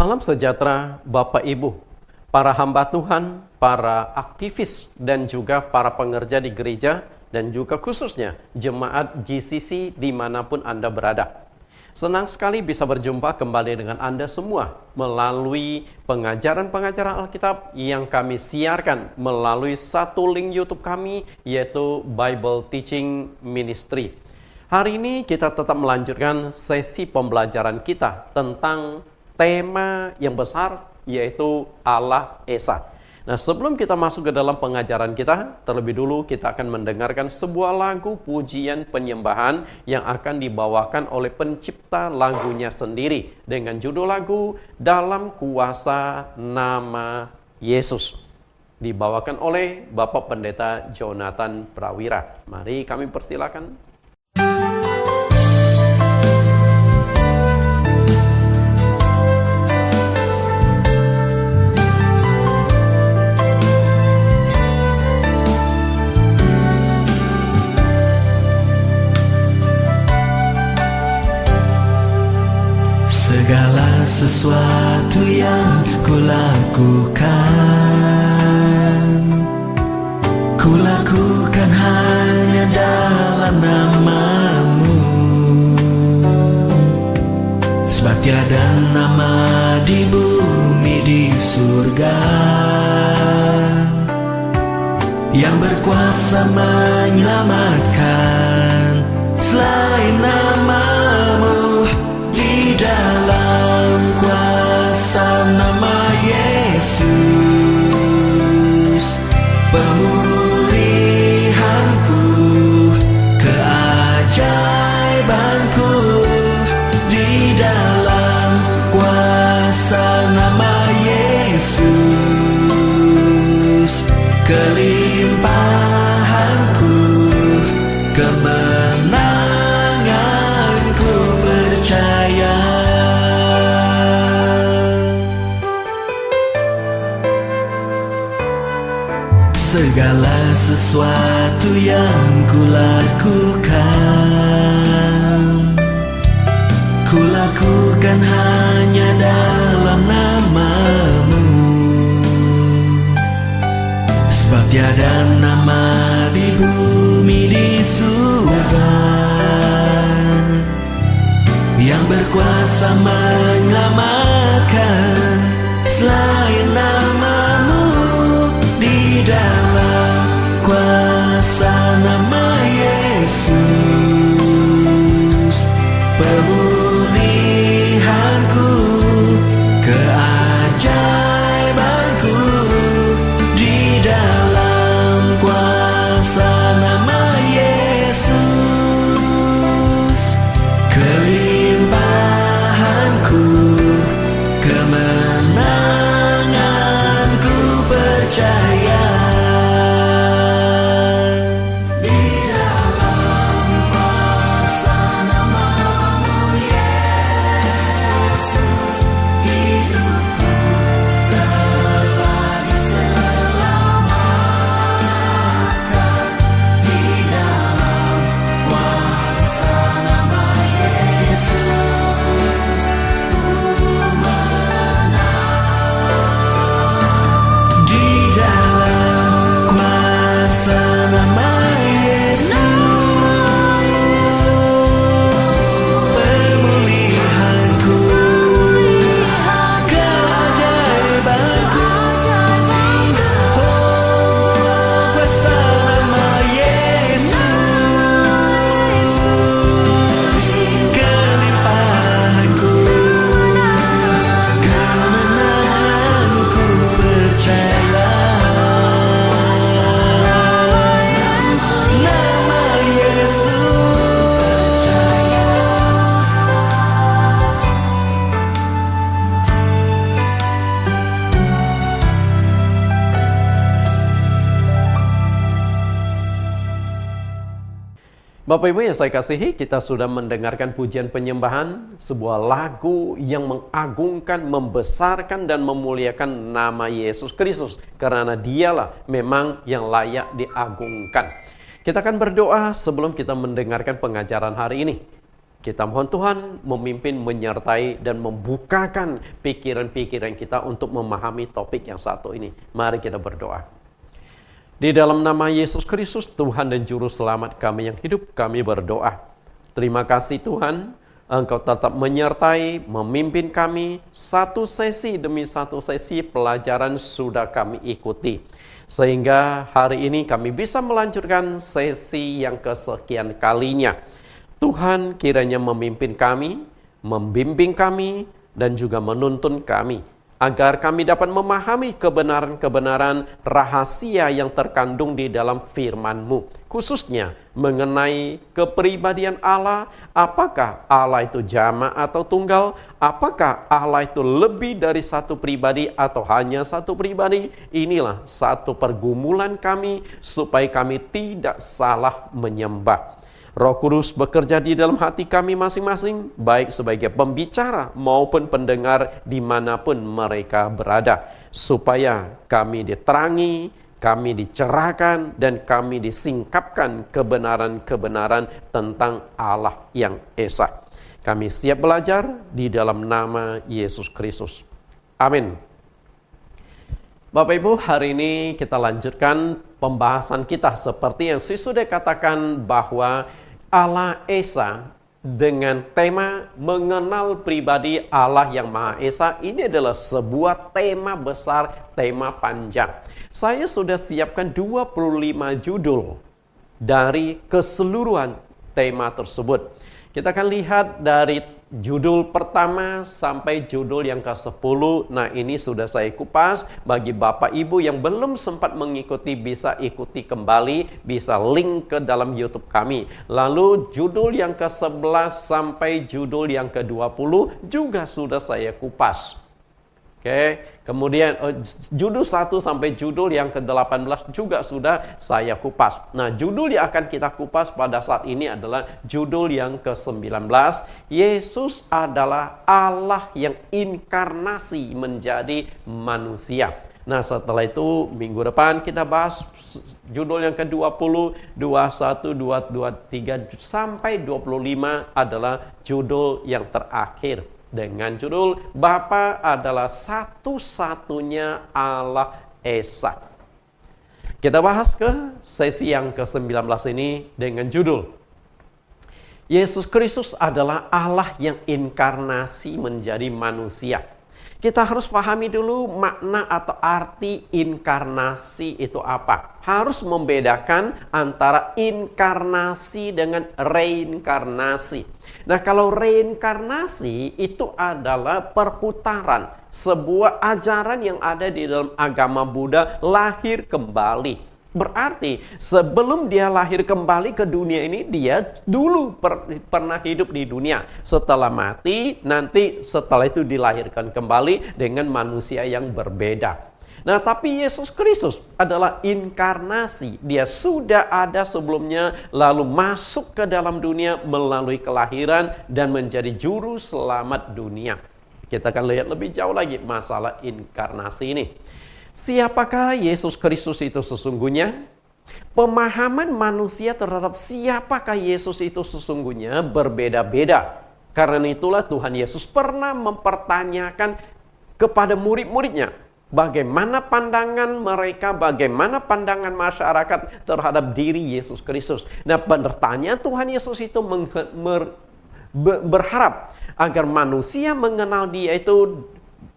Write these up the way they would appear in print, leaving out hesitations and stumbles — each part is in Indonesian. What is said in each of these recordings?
Salam sejahtera Bapak Ibu, para hamba Tuhan, para aktivis dan juga para pengerja di gereja dan juga khususnya jemaat GCC dimanapun Anda berada. Senang sekali bisa berjumpa kembali dengan Anda semua melalui pengajaran-pengajaran Alkitab yang kami siarkan melalui satu link YouTube kami, yaitu Bible Teaching Ministry. Hari ini kita tetap melanjutkan sesi pembelajaran kita tentang tema yang besar, yaitu Allah Esa. Nah, sebelum kita masuk ke dalam pengajaran kita, terlebih dulu kita akan mendengarkan sebuah lagu pujian penyembahan yang akan dibawakan oleh pencipta lagunya sendiri dengan judul lagu Dalam Kuasa Nama Yesus. Dibawakan oleh Bapak Pendeta Jonathan Prawira. Mari kami persilakan. Segala sesuatu yang kulakukan hanya dalam nama-Mu. Sebab tiada nama di bumi di surga yang berkuasa menyelamatkan selain nama-Mu. Di dalam kuasa nama Yesus, pemulihanku, keajaibanku. Di dalam kuasa nama Yesus, kelimpahanku, kemenanganku percaya. Segala sesuatu yang kulakukan hanya dalam nama-Mu. Sebab tiada nama di bumi di surga yang berkuasa menyelamatkan selain nama-Mu. Di dalam kuasa nama Yesus, pemulihanku, keajaibanku. Di dalam kuasa nama Yesus, kelimpahanku, kemenanganku percaya. Bapak Ibu yang saya kasihi, kita sudah mendengarkan pujian penyembahan, sebuah lagu yang mengagungkan, membesarkan, dan memuliakan nama Yesus Kristus. Karena Dialah memang yang layak diagungkan. Kita akan berdoa sebelum kita mendengarkan pengajaran hari ini. Kita mohon Tuhan memimpin, menyertai, dan membukakan pikiran-pikiran kita untuk memahami topik yang satu ini. Mari kita berdoa. Di dalam nama Yesus Kristus, Tuhan dan Juru Selamat kami yang hidup, kami berdoa. Terima kasih Tuhan, Engkau tetap menyertai, memimpin kami. Satu sesi demi satu sesi pelajaran sudah kami ikuti. Sehingga hari ini kami bisa melanjutkan sesi yang kesekian kalinya. Tuhan kiranya memimpin kami, membimbing kami, dan juga menuntun kami, agar kami dapat memahami kebenaran-kebenaran rahasia yang terkandung di dalam firman-Mu, khususnya mengenai kepribadian Allah. Apakah Allah itu jama atau tunggal? Apakah Allah itu lebih dari satu pribadi atau hanya satu pribadi? Inilah satu pergumulan kami supaya kami tidak salah menyembah. Roh Kudus bekerja di dalam hati kami masing-masing, baik sebagai pembicara maupun pendengar dimanapun mereka berada, supaya kami diterangi, kami dicerahkan, dan kami disingkapkan kebenaran-kebenaran tentang Allah yang Esa. Kami siap belajar di dalam nama Yesus Kristus. Amin. Bapak Ibu, hari ini kita lanjutkan pembahasan kita seperti yang saya sudah katakan bahwa Allah Esa dengan tema mengenal pribadi Allah yang Maha Esa. Ini adalah sebuah tema besar, tema panjang. Saya sudah siapkan 25 judul dari keseluruhan tema tersebut. Kita akan lihat dari judul pertama sampai judul yang ke-10. Nah, ini sudah saya kupas. Bagi Bapak Ibu yang belum sempat mengikuti, bisa ikuti kembali, bisa link ke dalam YouTube kami. Lalu judul yang ke-11 sampai judul yang ke-20 juga sudah saya kupas. Oke, kemudian judul 1 sampai judul yang ke-18 juga sudah saya kupas. Nah, judul yang akan kita kupas pada saat ini adalah judul yang ke-19. Yesus adalah Allah yang inkarnasi menjadi manusia. Nah, setelah itu minggu depan kita bahas judul yang ke-20, 21, 23 sampai 25 adalah judul yang terakhir. Dengan judul Bapa adalah satu-satunya Allah Esa. Kita bahas ke sesi yang ke-19 ini dengan judul Yesus Kristus adalah Allah yang inkarnasi menjadi manusia. Kita harus pahami dulu makna atau arti inkarnasi itu apa. Harus membedakan antara inkarnasi dengan reinkarnasi. Nah, kalau reinkarnasi itu adalah perputaran, sebuah ajaran yang ada di dalam agama Buddha, lahir kembali. Berarti sebelum dia lahir kembali ke dunia ini, dia dulu pernah hidup di dunia. Setelah mati, nanti setelah itu dilahirkan kembali dengan manusia yang berbeda. Nah, tapi Yesus Kristus adalah inkarnasi. Dia sudah ada sebelumnya, lalu masuk ke dalam dunia melalui kelahiran dan menjadi juru selamat dunia. Kita akan lihat lebih jauh lagi masalah inkarnasi ini. Siapakah Yesus Kristus itu sesungguhnya? Pemahaman manusia terhadap siapakah Yesus itu sesungguhnya berbeda-beda. Karena itulah Tuhan Yesus pernah mempertanyakan kepada murid-muridnya, bagaimana pandangan mereka, bagaimana pandangan masyarakat terhadap diri Yesus Kristus. Nah, pertanyaan Tuhan Yesus itu berharap agar manusia mengenal Dia itu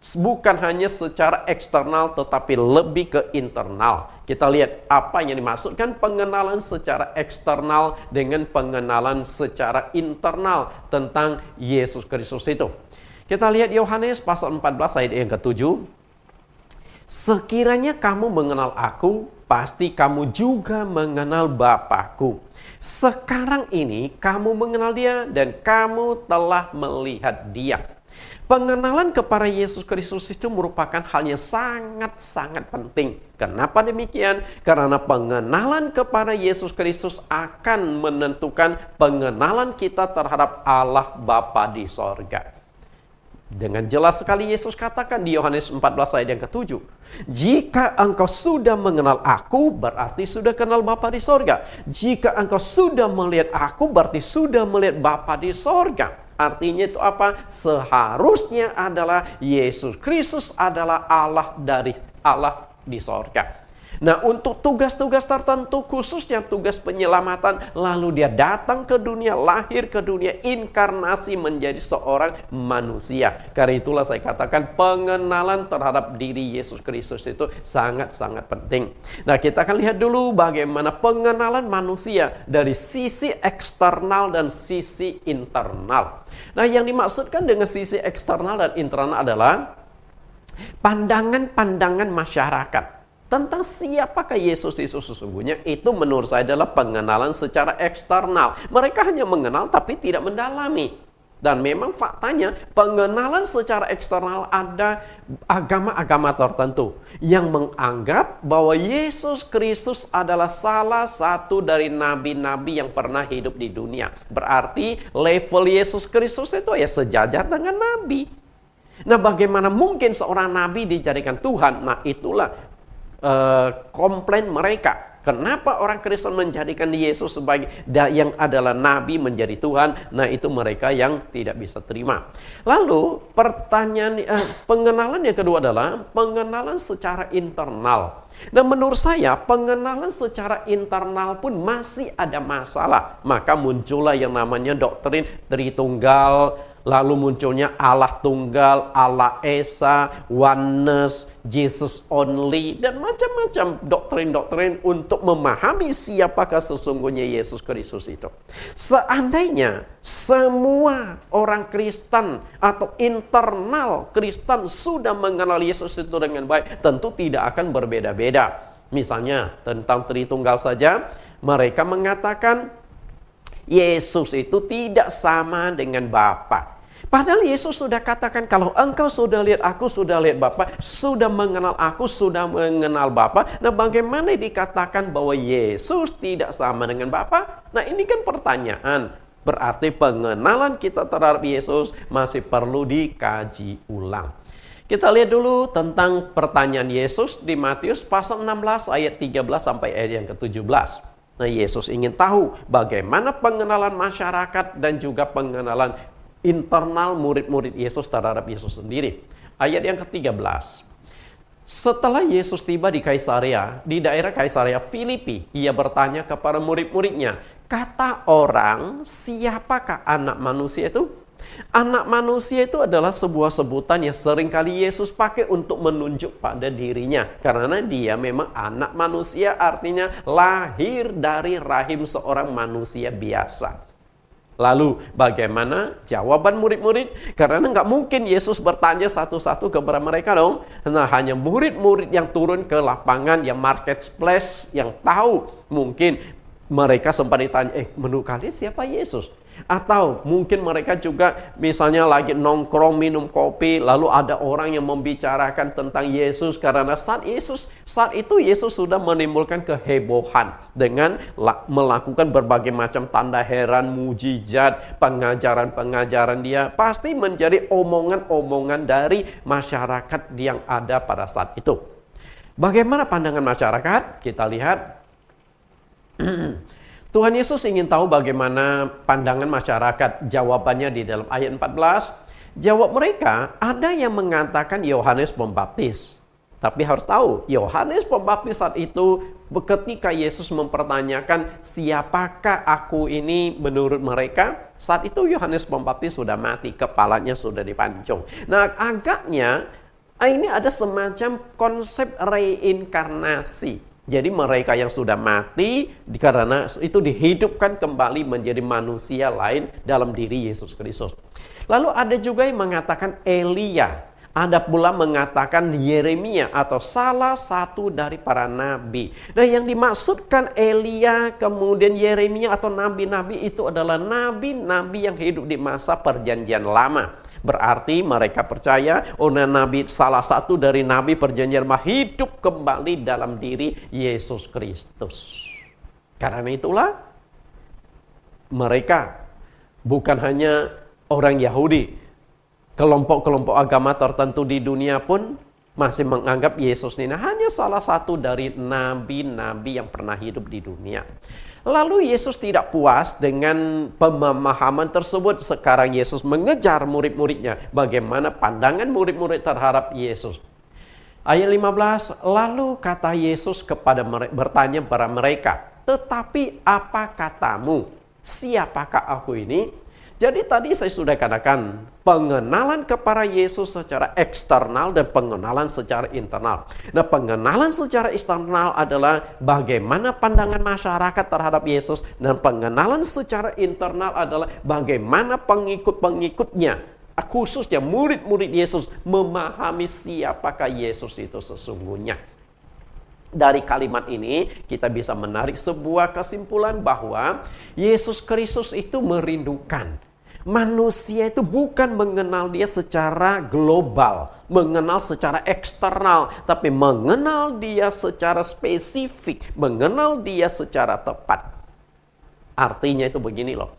bukan hanya secara eksternal, tetapi lebih ke internal. Kita lihat apa yang dimaksudkan pengenalan secara eksternal dengan pengenalan secara internal tentang Yesus Kristus itu. Kita lihat Yohanes pasal 14 ayat yang ke-7. Sekiranya kamu mengenal aku, pasti kamu juga mengenal Bapa-Ku. Sekarang ini kamu mengenal Dia dan kamu telah melihat Dia. Pengenalan kepada Yesus Kristus itu merupakan hal yang sangat-sangat penting. Kenapa demikian? Karena pengenalan kepada Yesus Kristus akan menentukan pengenalan kita terhadap Allah Bapa di sorga. Dengan jelas sekali Yesus katakan di Yohanes 14 ayat yang ke-7. Jika engkau sudah mengenal aku, berarti sudah kenal Bapa di sorga. Jika engkau sudah melihat aku, berarti sudah melihat Bapa di sorga. Artinya itu apa? Seharusnya adalah Yesus Kristus adalah Allah dari Allah di sorga. Nah, untuk tugas-tugas tertentu, khususnya tugas penyelamatan, lalu dia datang ke dunia, lahir ke dunia, inkarnasi menjadi seorang manusia. Karena itulah saya katakan pengenalan terhadap diri Yesus Kristus itu sangat-sangat penting. Nah, kita akan lihat dulu bagaimana pengenalan manusia dari sisi eksternal dan sisi internal. Nah, yang dimaksudkan dengan sisi eksternal dan internal adalah pandangan-pandangan masyarakat tentang siapakah Yesus itu sesungguhnya. Itu menurut saya adalah pengenalan secara eksternal. Mereka hanya mengenal tapi tidak mendalami. Dan memang faktanya pengenalan secara eksternal ada agama-agama tertentu yang menganggap bahwa Yesus Kristus adalah salah satu dari nabi-nabi yang pernah hidup di dunia. Berarti level Yesus Kristus itu ya sejajar dengan nabi. Nah, bagaimana mungkin seorang nabi dijadikan Tuhan? Nah, itulah komplain mereka. Kenapa orang Kristen menjadikan Yesus sebagai yang adalah nabi menjadi Tuhan? Nah, itu mereka yang tidak bisa terima. Lalu pertanyaan pengenalan yang kedua adalah pengenalan secara internal. Nah, menurut saya pengenalan secara internal pun masih ada masalah. Maka muncullah yang namanya doktrin Tritunggal. Lalu munculnya Allah Tunggal, Allah Esa, Oneness, Jesus Only, dan macam-macam doktrin-doktrin untuk memahami siapakah sesungguhnya Yesus Kristus itu. Seandainya semua orang Kristen atau internal Kristen sudah mengenal Yesus itu dengan baik, tentu tidak akan berbeda-beda. Misalnya tentang Tritunggal saja, mereka mengatakan Yesus itu tidak sama dengan Bapa. Padahal Yesus sudah katakan, kalau engkau sudah lihat aku, sudah lihat Bapa, sudah mengenal aku, sudah mengenal Bapa. Nah, bagaimana dikatakan bahwa Yesus tidak sama dengan Bapa? Nah, ini kan pertanyaan. Berarti pengenalan kita terhadap Yesus masih perlu dikaji ulang. Kita lihat dulu tentang pertanyaan Yesus di Matius pasal 16 ayat 13 sampai ayat yang ke-17. Nah, Yesus ingin tahu bagaimana pengenalan masyarakat dan juga pengenalan internal murid-murid Yesus terhadap Yesus sendiri. Ayat yang ke-13. Setelah Yesus tiba di Kaisarea, di daerah Kaisarea Filipi, ia bertanya kepada murid-muridnya, kata orang, siapakah anak manusia itu? Anak manusia itu adalah sebuah sebutan yang seringkali Yesus pakai untuk menunjuk pada dirinya. Karena dia memang anak manusia, artinya lahir dari rahim seorang manusia biasa. Lalu bagaimana jawaban murid-murid? Karena nggak mungkin Yesus bertanya satu-satu kepada mereka dong. Nah, hanya murid-murid yang turun ke lapangan, yang marketplace, yang tahu. Mungkin mereka sempat ditanya, menurut kalian siapa Yesus? Atau mungkin mereka juga misalnya lagi nongkrong minum kopi, lalu ada orang yang membicarakan tentang Yesus. Karena saat itu Yesus sudah menimbulkan kehebohan dengan melakukan berbagai macam tanda heran, mujizat, pengajaran-pengajaran dia. Pasti menjadi omongan-omongan dari masyarakat yang ada pada saat itu. Bagaimana pandangan masyarakat? Kita lihat. Tuhan Yesus ingin tahu bagaimana pandangan masyarakat. Jawabannya di dalam ayat 14. Jawab mereka, ada yang mengatakan Yohanes Pembaptis. Tapi harus tahu, Yohanes Pembaptis saat itu ketika Yesus mempertanyakan siapakah aku ini menurut mereka, saat itu Yohanes Pembaptis sudah mati, kepalanya sudah dipancung. Nah, agaknya ini ada semacam konsep reinkarnasi. Jadi mereka yang sudah mati karena itu dihidupkan kembali menjadi manusia lain dalam diri Yesus Kristus. Lalu ada juga yang mengatakan Elia. Ada pula mengatakan Yeremia atau salah satu dari para nabi. Nah, yang dimaksudkan Elia kemudian Yeremia atau nabi-nabi itu adalah nabi-nabi yang hidup di masa perjanjian lama. Berarti mereka percaya nabi salah satu dari nabi perjanjian lama hidup kembali dalam diri Yesus Kristus. Karena itulah mereka bukan hanya orang Yahudi, Kelompok-kelompok agama tertentu di dunia pun masih menganggap Yesus ini hanya salah satu dari nabi-nabi yang pernah hidup di dunia. Lalu Yesus tidak puas dengan pemahaman tersebut. Sekarang Yesus mengejar murid-muridnya. Bagaimana pandangan murid-murid terhadap Yesus. Ayat 15, lalu kata Yesus bertanya kepada mereka, tetapi apa katamu? Siapakah aku ini? Jadi tadi saya sudah katakan, pengenalan kepada Yesus secara eksternal dan pengenalan secara internal. Nah, pengenalan secara eksternal adalah bagaimana pandangan masyarakat terhadap Yesus, dan pengenalan secara internal adalah bagaimana pengikut-pengikutnya, khususnya murid-murid Yesus, memahami siapakah Yesus itu sesungguhnya. Dari kalimat ini kita bisa menarik sebuah kesimpulan bahwa Yesus Kristus itu merindukan manusia itu bukan mengenal dia secara global, mengenal secara eksternal, tapi mengenal dia secara spesifik, mengenal dia secara tepat. Artinya itu begini loh.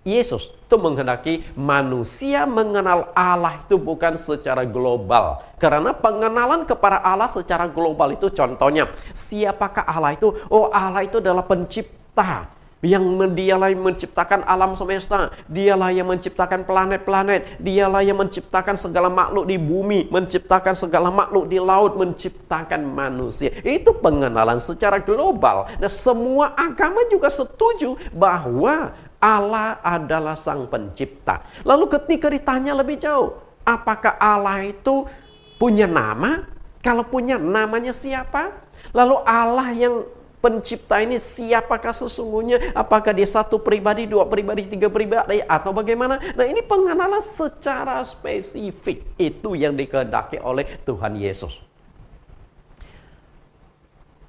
Yesus itu menghendaki manusia mengenal Allah itu bukan secara global. Karena pengenalan kepada Allah secara global itu contohnya, siapakah Allah itu? Oh, Allah itu adalah pencipta. Dialah yang menciptakan alam semesta. Dialah yang menciptakan planet-planet. Dialah yang menciptakan segala makhluk di bumi, menciptakan segala makhluk di laut, menciptakan manusia. Itu pengenalan secara global. Nah, semua agama juga setuju bahwa Allah adalah sang pencipta. Lalu ketika ditanya lebih jauh, apakah Allah itu punya nama? Kalau punya, namanya siapa? Lalu Allah yang pencipta ini siapakah sesungguhnya? Apakah dia satu pribadi, dua pribadi, tiga pribadi, atau bagaimana? Nah, ini pengenalan secara spesifik. Itu yang dikehendaki oleh Tuhan Yesus.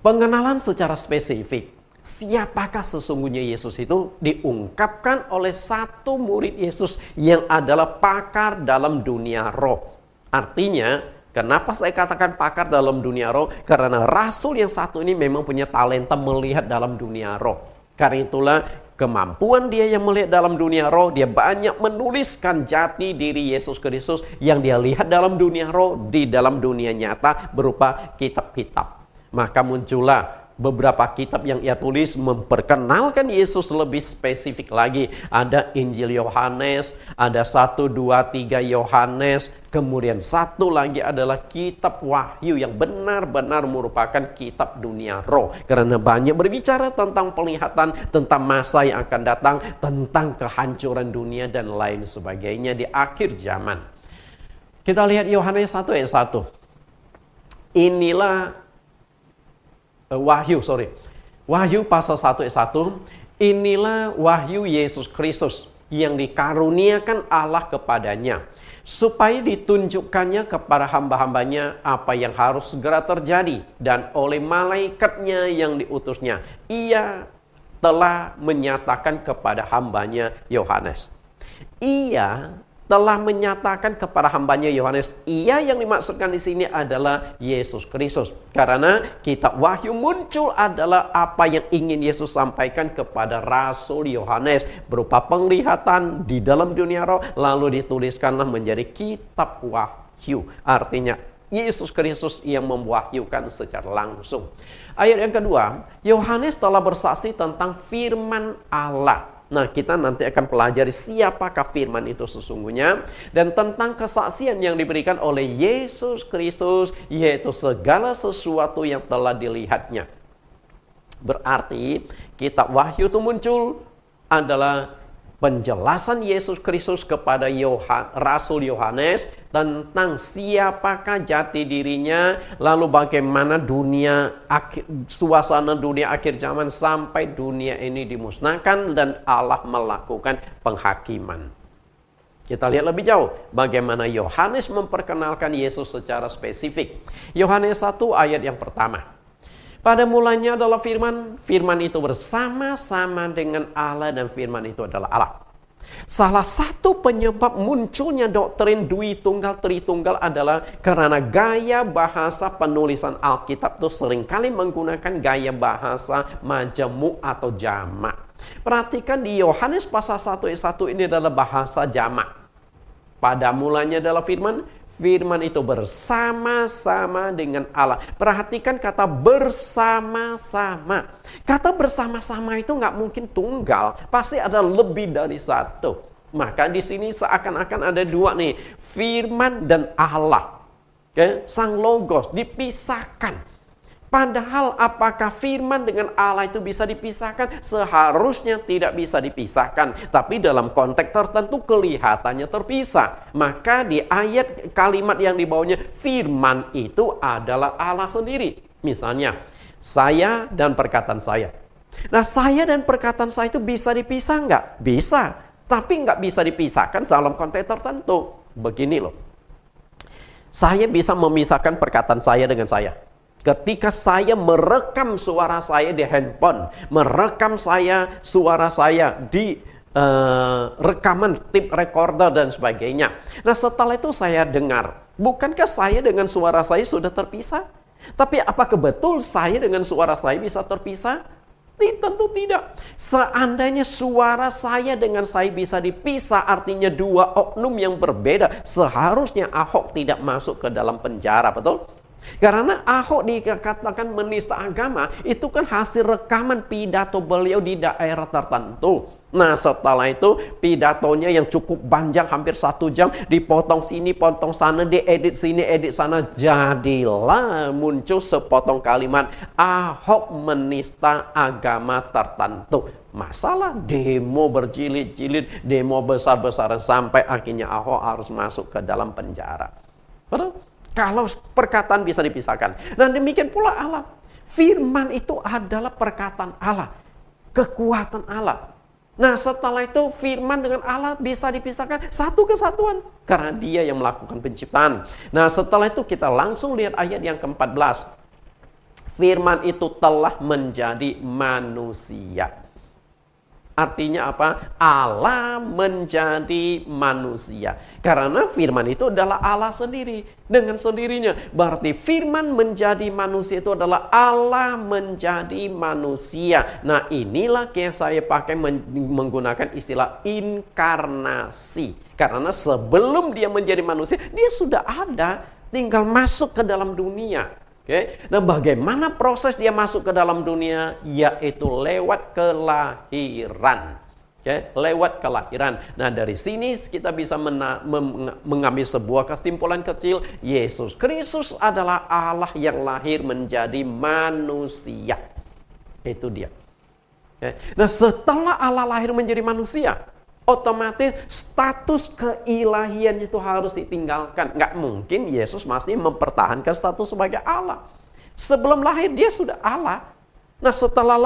Pengenalan secara spesifik. Siapakah sesungguhnya Yesus itu diungkapkan oleh satu murid Yesus yang adalah pakar dalam dunia roh. Artinya, kenapa saya katakan pakar dalam dunia roh? Karena rasul yang satu ini memang punya talenta melihat dalam dunia roh. Karena itulah kemampuan dia yang melihat dalam dunia roh, dia banyak menuliskan jati diri Yesus Kristus yang dia lihat dalam dunia roh di dalam dunia nyata berupa kitab-kitab. Maka muncullah beberapa kitab yang ia tulis memperkenalkan Yesus lebih spesifik lagi. Ada Injil Yohanes, ada 1, 2, 3 Yohanes. Kemudian satu lagi adalah kitab Wahyu yang benar-benar merupakan kitab dunia roh. Karena banyak berbicara tentang penglihatan, tentang masa yang akan datang, tentang kehancuran dunia dan lain sebagainya di akhir zaman. Kita lihat Yohanes 1 ayat 1. Inilah Wahyu pasal 1 ayat 1. Inilah wahyu Yesus Kristus yang dikaruniakan Allah kepadanya, supaya ditunjukkannya kepada hamba-hambanya apa yang harus segera terjadi, dan oleh malaikatnya yang diutusnya ia telah menyatakan kepada hambanya Yohanes. Ia telah menyatakan kepada hambanya Yohanes. Ia yang dimaksudkan di sini adalah Yesus Kristus. Karena kitab Wahyu muncul adalah apa yang ingin Yesus sampaikan kepada Rasul Yohanes berupa penglihatan di dalam dunia roh, lalu dituliskanlah menjadi kitab Wahyu. Artinya Yesus Kristus yang mewahyukan secara langsung. Ayat yang kedua, Yohanes telah bersaksi tentang firman Allah. Nah, kita nanti akan pelajari siapakah firman itu sesungguhnya, dan tentang kesaksian yang diberikan oleh Yesus Kristus, yaitu segala sesuatu yang telah dilihatnya. Berarti kitab Wahyu itu muncul adalah penjelasan Yesus Kristus kepada Rasul Yohanes tentang siapakah jati dirinya, lalu bagaimana suasana dunia akhir zaman sampai dunia ini dimusnahkan dan Allah melakukan penghakiman. Kita lihat lebih jauh bagaimana Yohanes memperkenalkan Yesus secara spesifik. Yohanes 1 ayat yang pertama. Pada mulanya adalah firman, firman itu bersama-sama dengan Allah dan firman itu adalah Allah. Salah satu penyebab munculnya doktrin Dwi Tunggal Tritunggal adalah karena gaya bahasa penulisan Alkitab itu seringkali menggunakan gaya bahasa majemuk atau jamak. Perhatikan di Yohanes pasal 1 ayat 1 ini adalah bahasa jamak. Pada mulanya adalah firman. Firman itu bersama-sama dengan Allah. Perhatikan kata bersama-sama. Kata bersama-sama itu nggak mungkin tunggal. Pasti ada lebih dari satu. Maka di sini seakan-akan ada dua nih. Firman dan Allah. Sang Logos dipisahkan. Padahal apakah firman dengan Allah itu bisa dipisahkan? Seharusnya tidak bisa dipisahkan. Tapi dalam konteks tertentu kelihatannya terpisah. Maka di ayat kalimat yang di bawahnya, firman itu adalah Allah sendiri. Misalnya, saya dan perkataan saya. Nah, saya dan perkataan saya itu bisa dipisah nggak? Bisa. Tapi nggak bisa dipisahkan dalam konteks tertentu. Begini loh. Saya bisa memisahkan perkataan saya dengan saya. Ketika saya merekam suara saya di handphone, merekam suara saya di rekaman tape recorder dan sebagainya. Nah, setelah itu saya dengar, bukankah saya dengan suara saya sudah terpisah? Tapi apakah betul saya dengan suara saya bisa terpisah? Tentu tidak. Seandainya suara saya dengan saya bisa dipisah, artinya dua oknum yang berbeda, seharusnya Ahok tidak masuk ke dalam penjara, betul? Karena Ahok dikatakan menista agama, itu kan hasil rekaman pidato beliau di daerah tertentu. Nah, setelah itu pidatonya yang cukup panjang, hampir 1 jam, dipotong sini, potong sana, diedit sini, edit sana. Jadilah muncul sepotong kalimat, Ahok menista agama tertentu. Masalah demo berjilid-jilid, demo besar-besaran, sampai akhirnya Ahok harus masuk ke dalam penjara. Betul? Kalau perkataan bisa dipisahkan. Nah, demikian pula Allah. Firman itu adalah perkataan Allah. Kekuatan Allah. Nah, setelah itu firman dengan Allah bisa dipisahkan, satu kesatuan. Karena dia yang melakukan penciptaan. Nah, setelah itu kita langsung lihat ayat yang ke-14. Firman itu telah menjadi manusia. Artinya apa? Allah menjadi manusia. Karena firman itu adalah Allah sendiri. Dengan sendirinya. Berarti firman menjadi manusia itu adalah Allah menjadi manusia. Nah, inilah yang saya pakai menggunakan istilah inkarnasi. Karena sebelum dia menjadi manusia, dia sudah ada. Tinggal masuk ke dalam dunia. Nah, bagaimana proses dia masuk ke dalam dunia? Yaitu lewat kelahiran. Lewat kelahiran. Nah, dari sini kita bisa mengambil sebuah kesimpulan kecil. Yesus Kristus adalah Allah yang lahir menjadi manusia. Itu dia. Nah, setelah Allah lahir menjadi manusia, otomatis status keilahian itu harus ditinggalkan. Nggak mungkin Yesus masih mempertahankan status sebagai Allah. Sebelum lahir dia sudah Allah. Nah, setelah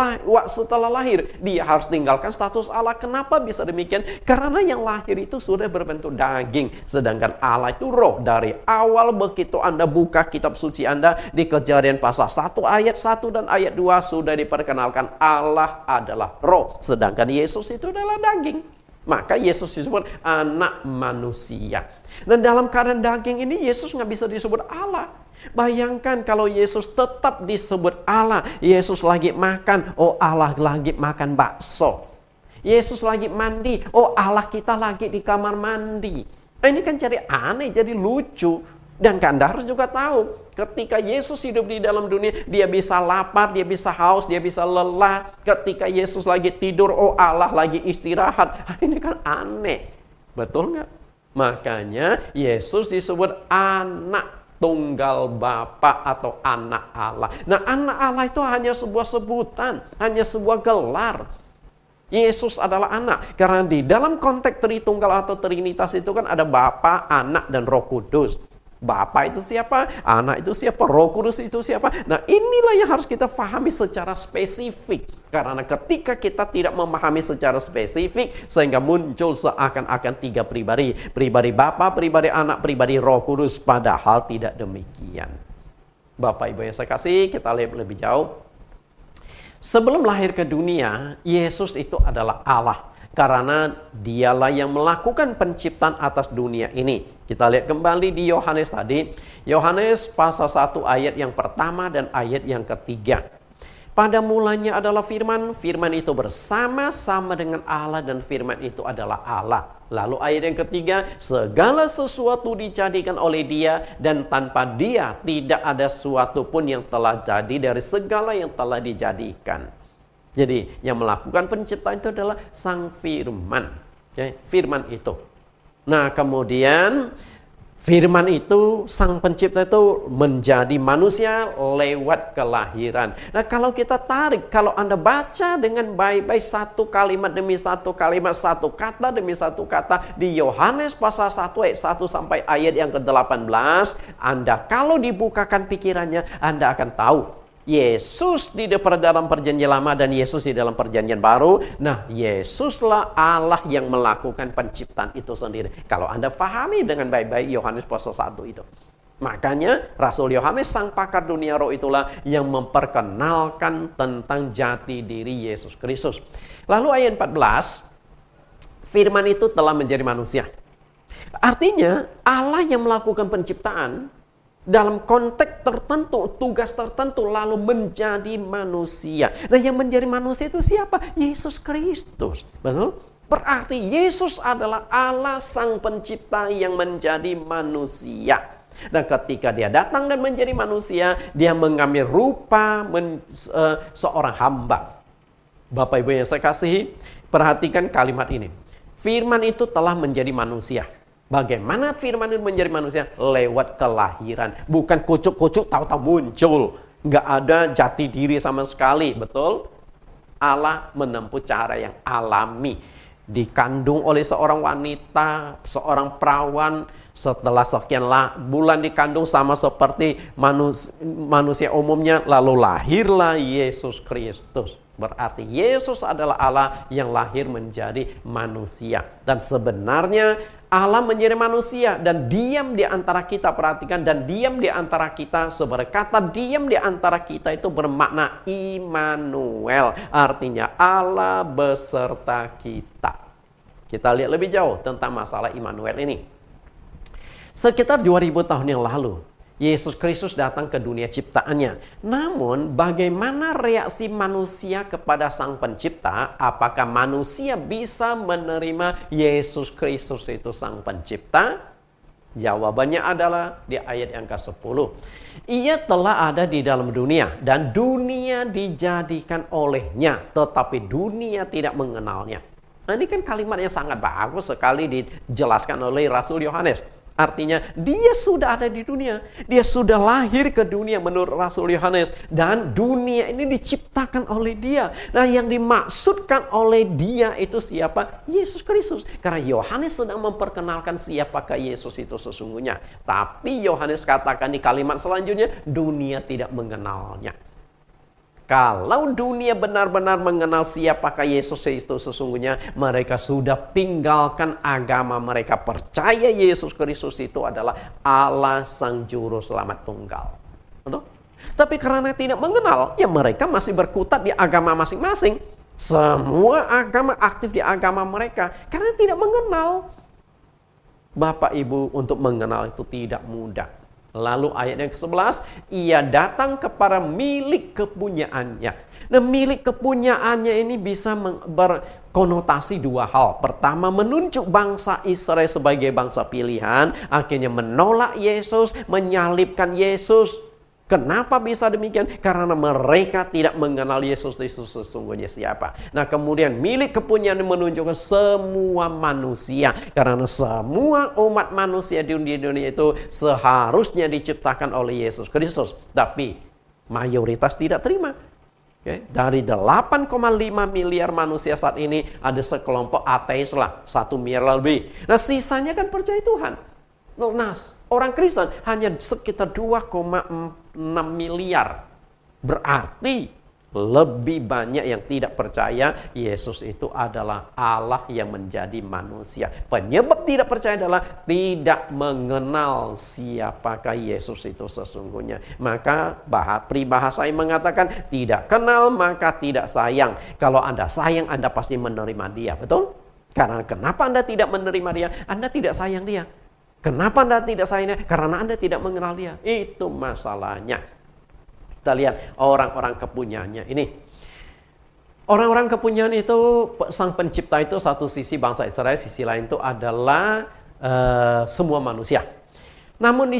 lahir dia harus tinggalkan status Allah. Kenapa bisa demikian? Karena yang lahir itu sudah berbentuk daging. Sedangkan Allah itu roh. Dari awal begitu Anda buka kitab suci Anda di Kejadian pasal 1 ayat 1 dan ayat 2 sudah diperkenalkan Allah adalah roh. Sedangkan Yesus itu adalah daging. Maka Yesus disebut anak manusia. Dan dalam keadaan daging ini Yesus nggak bisa disebut Allah. Bayangkan kalau Yesus tetap disebut Allah. Yesus lagi makan, oh Allah lagi makan bakso. Yesus lagi mandi, oh Allah kita lagi di kamar mandi. Ini kan jadi aneh, jadi lucu. Dan Anda harus juga tahu, ketika Yesus hidup di dalam dunia, dia bisa lapar, dia bisa haus, dia bisa lelah. Ketika Yesus lagi tidur, oh Allah lagi istirahat. Ini kan aneh. Betul nggak? Makanya Yesus disebut anak tunggal Bapa atau anak Allah. Nah, anak Allah itu hanya sebuah sebutan, hanya sebuah gelar. Yesus adalah anak. Karena di dalam konteks Tritunggal atau Trinitas itu kan ada Bapa, Anak, dan Roh Kudus. Bapa itu siapa? Anak itu siapa? Roh Kudus itu siapa? Nah, inilah yang harus kita pahami secara spesifik. Karena ketika kita tidak memahami secara spesifik, sehingga muncul seakan-akan 3 pribadi. Pribadi Bapa, pribadi Anak, pribadi Roh Kudus. Padahal tidak demikian. Bapak Ibu yang saya kasih, kita lihat lebih jauh. Sebelum lahir ke dunia, Yesus itu adalah Allah. Karena dialah yang melakukan penciptaan atas dunia ini. Kita lihat kembali di Yohanes tadi. Yohanes pasal 1 ayat yang pertama dan ayat yang ketiga. Pada mulanya adalah firman, firman itu bersama-sama dengan Allah dan firman itu adalah Allah. Lalu ayat yang ketiga, segala sesuatu dijadikan oleh Dia dan tanpa Dia tidak ada sesuatu pun yang telah jadi dari segala yang telah dijadikan. Jadi yang melakukan penciptaan itu adalah Sang Firman. Okay? Firman itu. Nah kemudian Firman itu, Sang Pencipta itu menjadi manusia lewat kelahiran. Nah kalau kita tarik, kalau Anda baca dengan baik-baik satu kalimat demi satu kalimat, satu kata demi satu kata di Yohanes pasal 1 ayat 1 sampai ayat yang ke-18, Anda kalau dibukakan pikirannya, Anda akan tahu Yesus di dalam perjanjian lama dan Yesus di dalam perjanjian baru. Nah, Yesuslah Allah yang melakukan penciptaan itu sendiri. Kalau Anda pahami dengan baik-baik Yohanes pasal 1 itu. Makanya Rasul Yohanes sang pakar dunia roh itulah yang memperkenalkan tentang jati diri Yesus Kristus. Lalu ayat 14, firman itu telah menjadi manusia. Artinya Allah yang melakukan penciptaan dalam konteks tertentu, tugas tertentu, lalu menjadi manusia. Nah yang menjadi manusia itu siapa? Yesus Kristus. Betul? Berarti Yesus adalah Allah Sang Pencipta yang menjadi manusia. Dan ketika Dia datang dan menjadi manusia, Dia mengambil rupa seorang hamba. Bapak Ibu yang saya kasihi, perhatikan kalimat ini. Firman itu telah menjadi manusia. Bagaimana firman itu menjadi manusia? Lewat kelahiran. Bukan kucuk-kucuk tahu-tahu muncul. Nggak ada jati diri sama sekali. Betul? Allah menempuh cara yang alami. Dikandung oleh seorang wanita, seorang perawan. Setelah sekian bulan dikandung sama seperti manusia umumnya. Lalu lahirlah Yesus Kristus. Berarti Yesus adalah Allah yang lahir menjadi manusia. Dan sebenarnya Allah menjadi manusia dan diam di antara kita. Perhatikan, dan diam di antara kita. Sebenarnya kata diam di antara kita itu bermakna Immanuel. Artinya Allah beserta kita. Kita lihat lebih jauh tentang masalah Immanuel ini. Sekitar 2000 tahun yang lalu, Yesus Kristus datang ke dunia ciptaannya. Namun bagaimana reaksi manusia kepada Sang Pencipta? Apakah manusia bisa menerima Yesus Kristus itu Sang Pencipta? Jawabannya adalah di ayat yang ke-10. Ia telah ada di dalam dunia dan dunia dijadikan olehnya, tetapi dunia tidak mengenalnya. Nah, ini kan kalimat yang sangat bagus sekali dijelaskan oleh Rasul Yohanes. Artinya dia sudah ada di dunia. Dia sudah lahir ke dunia menurut Rasul Yohanes. Dan dunia ini diciptakan oleh Dia. Nah yang dimaksudkan oleh Dia itu siapa? Yesus Kristus. Karena Yohanes sedang memperkenalkan siapakah Yesus itu sesungguhnya. Tapi Yohanes katakan di kalimat selanjutnya, dunia tidak mengenalnya. Kalau dunia benar-benar mengenal siapakah Yesus itu sesungguhnya, mereka sudah tinggalkan agama mereka. Percaya Yesus Kristus itu adalah Allah Sang Juru Selamat Tunggal. Betul? Tapi karena tidak mengenal, ya mereka masih berkutat di agama masing-masing. Semua agama aktif di agama mereka. Karena tidak mengenal. Bapak Ibu, untuk mengenal itu tidak mudah. Lalu ayat yang ke-11, ia datang kepada milik kepunyaannya. Nah, milik kepunyaannya ini bisa berkonotasi dua hal. Pertama, menunjuk bangsa Israel sebagai bangsa pilihan, akhirnya menolak Yesus, menyalibkan Yesus. Kenapa bisa demikian? Karena mereka tidak mengenal Yesus sesungguhnya siapa. Nah kemudian milik kepunyaan menunjukkan semua manusia. Karena semua umat manusia di dunia itu seharusnya diciptakan oleh Yesus Kristus. Tapi mayoritas tidak terima. Okay. Dari 8,5 miliar manusia saat ini ada sekelompok ateis lah. 1 miliar lebih. Nah sisanya kan percaya Tuhan. Nah, orang Kristen hanya sekitar 2,6 miliar. Berarti lebih banyak yang tidak percaya Yesus itu adalah Allah yang menjadi manusia. Penyebab tidak percaya adalah tidak mengenal siapakah Yesus itu sesungguhnya. Maka peribahasa yang mengatakan tidak kenal maka tidak sayang. Kalau Anda sayang, Anda pasti menerima Dia. Betul? Karena kenapa Anda tidak menerima Dia? Anda tidak sayang Dia. Kenapa Anda tidak sayangnya? Karena Anda tidak mengenal Dia. Itu masalahnya. Kita lihat orang-orang kepunyaannya ini. Orang-orang kepunyaan itu, sang pencipta itu satu sisi bangsa Israel, sisi lain itu adalah semua manusia. Namun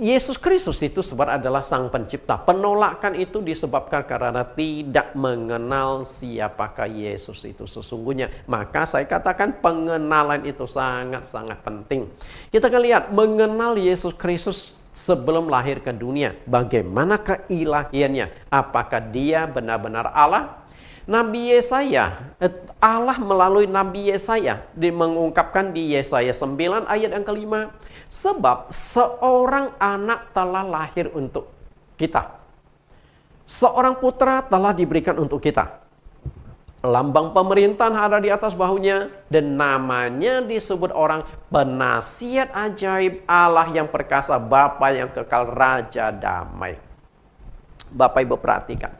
Yesus Kristus itu sebenarnya adalah sang pencipta. Penolakan itu disebabkan karena tidak mengenal siapakah Yesus itu sesungguhnya. Maka saya katakan pengenalan itu sangat-sangat penting. Kita akan lihat mengenal Yesus Kristus sebelum lahir ke dunia. Bagaimana keilahiannya? Apakah dia benar-benar Allah? Nabi Yesaya, Allah melalui Nabi Yesaya mengungkapkan di Yesaya 9 ayat yang kelima, sebab seorang anak telah lahir untuk kita, seorang putra telah diberikan untuk kita, lambang pemerintahan ada di atas bahunya, dan namanya disebut orang penasihat ajaib, Allah yang perkasa, Bapa yang kekal, Raja damai. Bapak Ibu perhatikan,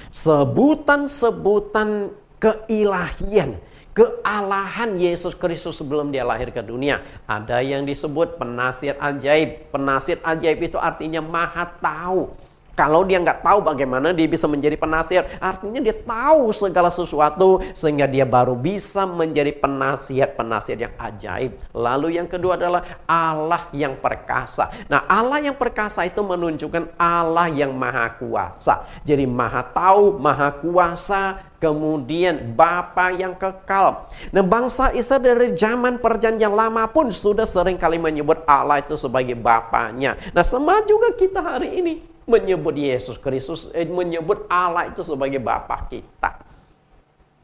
sebutan-sebutan keilahian, kealahan Yesus Kristus sebelum dia lahir ke dunia. Ada yang disebut penasihat ajaib. Penasihat ajaib itu artinya maha tahu. Kalau dia nggak tahu bagaimana dia bisa menjadi penasihat, artinya dia tahu segala sesuatu sehingga dia baru bisa menjadi penasihat yang ajaib. Lalu yang kedua adalah Allah yang perkasa. Nah, Allah yang perkasa itu menunjukkan Allah yang maha kuasa. Jadi maha tahu, maha kuasa, kemudian Bapa yang kekal. Nah, bangsa Israel dari zaman perjanjian lama pun sudah sering kali menyebut Allah itu sebagai Bapanya. Nah, sama juga kita hari ini menyebut Yesus Kristus, menyebut Allah itu sebagai Bapa kita.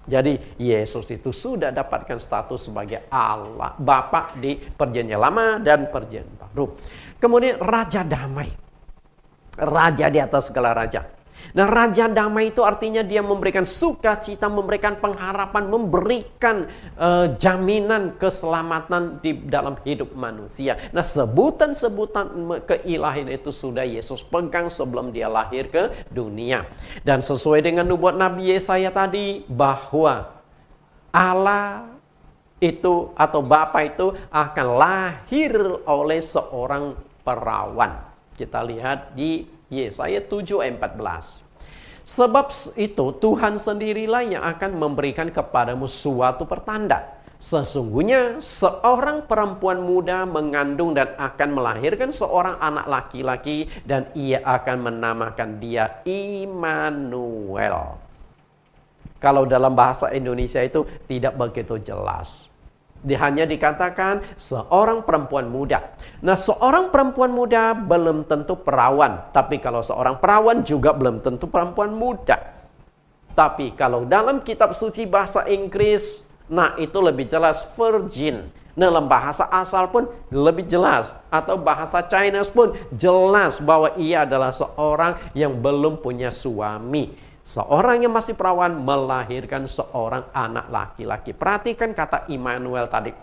Jadi Yesus itu sudah dapatkan status sebagai Allah, Bapa di perjanjian lama dan perjanjian baru. Kemudian Raja Damai. Raja di atas segala raja. Nah, Raja Damai itu artinya dia memberikan sukacita, memberikan pengharapan, memberikan jaminan keselamatan di dalam hidup manusia. Nah, sebutan-sebutan keilahian itu sudah Yesus pegang sebelum dia lahir ke dunia. Dan sesuai dengan nubuat Nabi Yesaya tadi, bahwa Allah itu atau Bapa itu akan lahir oleh seorang perawan. Kita lihat di Yesaya 7:14. Sebab itu Tuhan sendirilah yang akan memberikan kepadamu suatu pertanda. Sesungguhnya seorang perempuan muda mengandung dan akan melahirkan seorang anak laki-laki, dan ia akan menamakan dia Immanuel. Kalau dalam bahasa Indonesia itu tidak begitu jelas. Hanya dikatakan seorang perempuan muda. Nah, seorang perempuan muda belum tentu perawan. Tapi kalau seorang perawan juga belum tentu perempuan muda. Tapi kalau dalam kitab suci bahasa Inggris, nah itu lebih jelas virgin. Dalam bahasa asal pun lebih jelas. Atau bahasa Chinese pun jelas bahwa ia adalah seorang yang belum punya suami. Seorang yang masih perawan melahirkan seorang anak laki-laki. Perhatikan kata Immanuel tadi.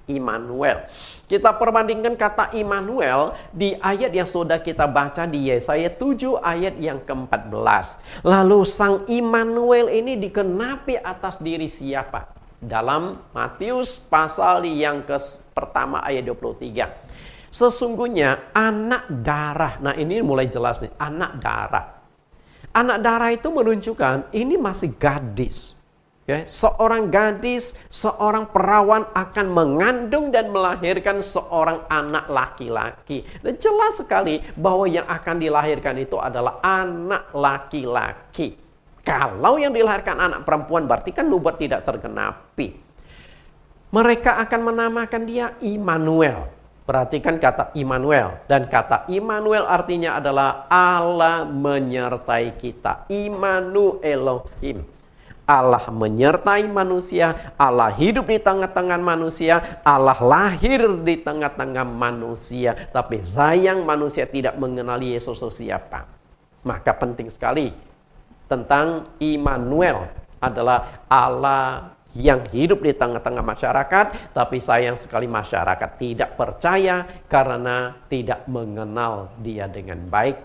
Immanuel. Kita perbandingkan kata Immanuel di ayat yang sudah kita baca di Yesaya 7 ayat yang ke-14. Lalu sang Immanuel ini dikenapi atas diri siapa? Dalam Matius pasal yang pertama ayat 23. Sesungguhnya anak darah. Nah, ini mulai jelas nih, anak darah. Anak darah itu menunjukkan ini masih gadis. Ya, seorang gadis, seorang perawan akan mengandung dan melahirkan seorang anak laki-laki. Dan jelas sekali bahwa yang akan dilahirkan itu adalah anak laki-laki. Kalau yang dilahirkan anak perempuan berarti kan nubuat tidak tergenapi. Mereka akan menamakan dia Immanuel. Perhatikan kata Immanuel. Dan kata Immanuel artinya adalah Allah menyertai kita. Immanu Elohim. Allah menyertai manusia. Allah hidup di tengah-tengah manusia. Allah lahir di tengah-tengah manusia. Tapi sayang manusia tidak mengenali Yesus siapa. Maka penting sekali tentang Immanuel adalah Allah yang hidup di tengah-tengah masyarakat, tapi sayang sekali masyarakat tidak percaya karena tidak mengenal dia dengan baik.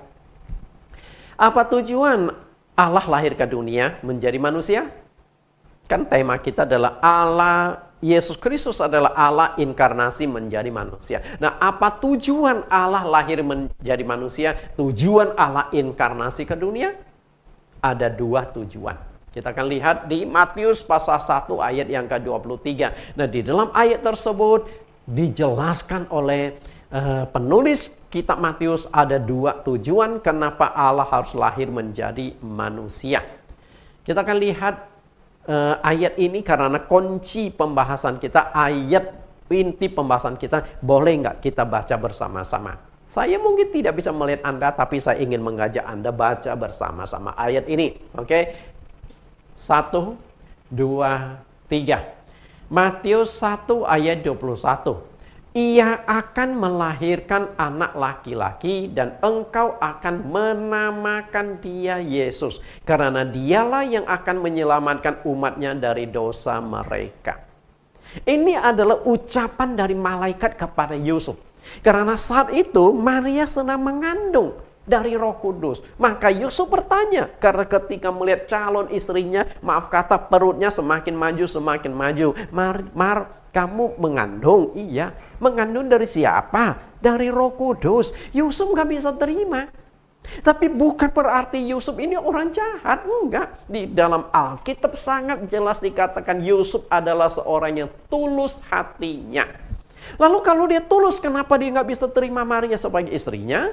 Apa tujuan Allah lahir ke dunia menjadi manusia? Kan tema kita adalah Allah Yesus Kristus adalah Allah inkarnasi menjadi manusia. Nah, apa tujuan Allah lahir menjadi manusia? Tujuan Allah inkarnasi ke dunia? Ada dua tujuan. Kita akan lihat di Matius pasal 1 ayat yang ke-23. Nah, di dalam ayat tersebut dijelaskan oleh penulis kitab Matius ada dua tujuan kenapa Allah harus lahir menjadi manusia. Kita akan lihat ayat ini karena kunci pembahasan kita, ayat inti pembahasan kita, boleh nggak kita baca bersama-sama? Saya mungkin tidak bisa melihat Anda, tapi saya ingin mengajak Anda baca bersama-sama ayat ini. Oke? 1, 2, 3. Matius 1 ayat 21. Ia akan melahirkan anak laki-laki dan engkau akan menamakan dia Yesus. Karena dialah yang akan menyelamatkan umatnya dari dosa mereka. Ini adalah ucapan dari malaikat kepada Yusuf. Karena saat itu Maria sedang mengandung dari Roh Kudus. Maka Yusuf bertanya, karena ketika melihat calon istrinya, maaf kata perutnya semakin maju. Kamu mengandung? Iya. Mengandung dari siapa? Dari Roh Kudus. Yusuf gak bisa terima. Tapi bukan berarti Yusuf ini orang jahat. Enggak. Di dalam Alkitab sangat jelas dikatakan Yusuf adalah seorang yang tulus hatinya. Lalu kalau dia tulus, kenapa dia gak bisa terima Maria sebagai istrinya?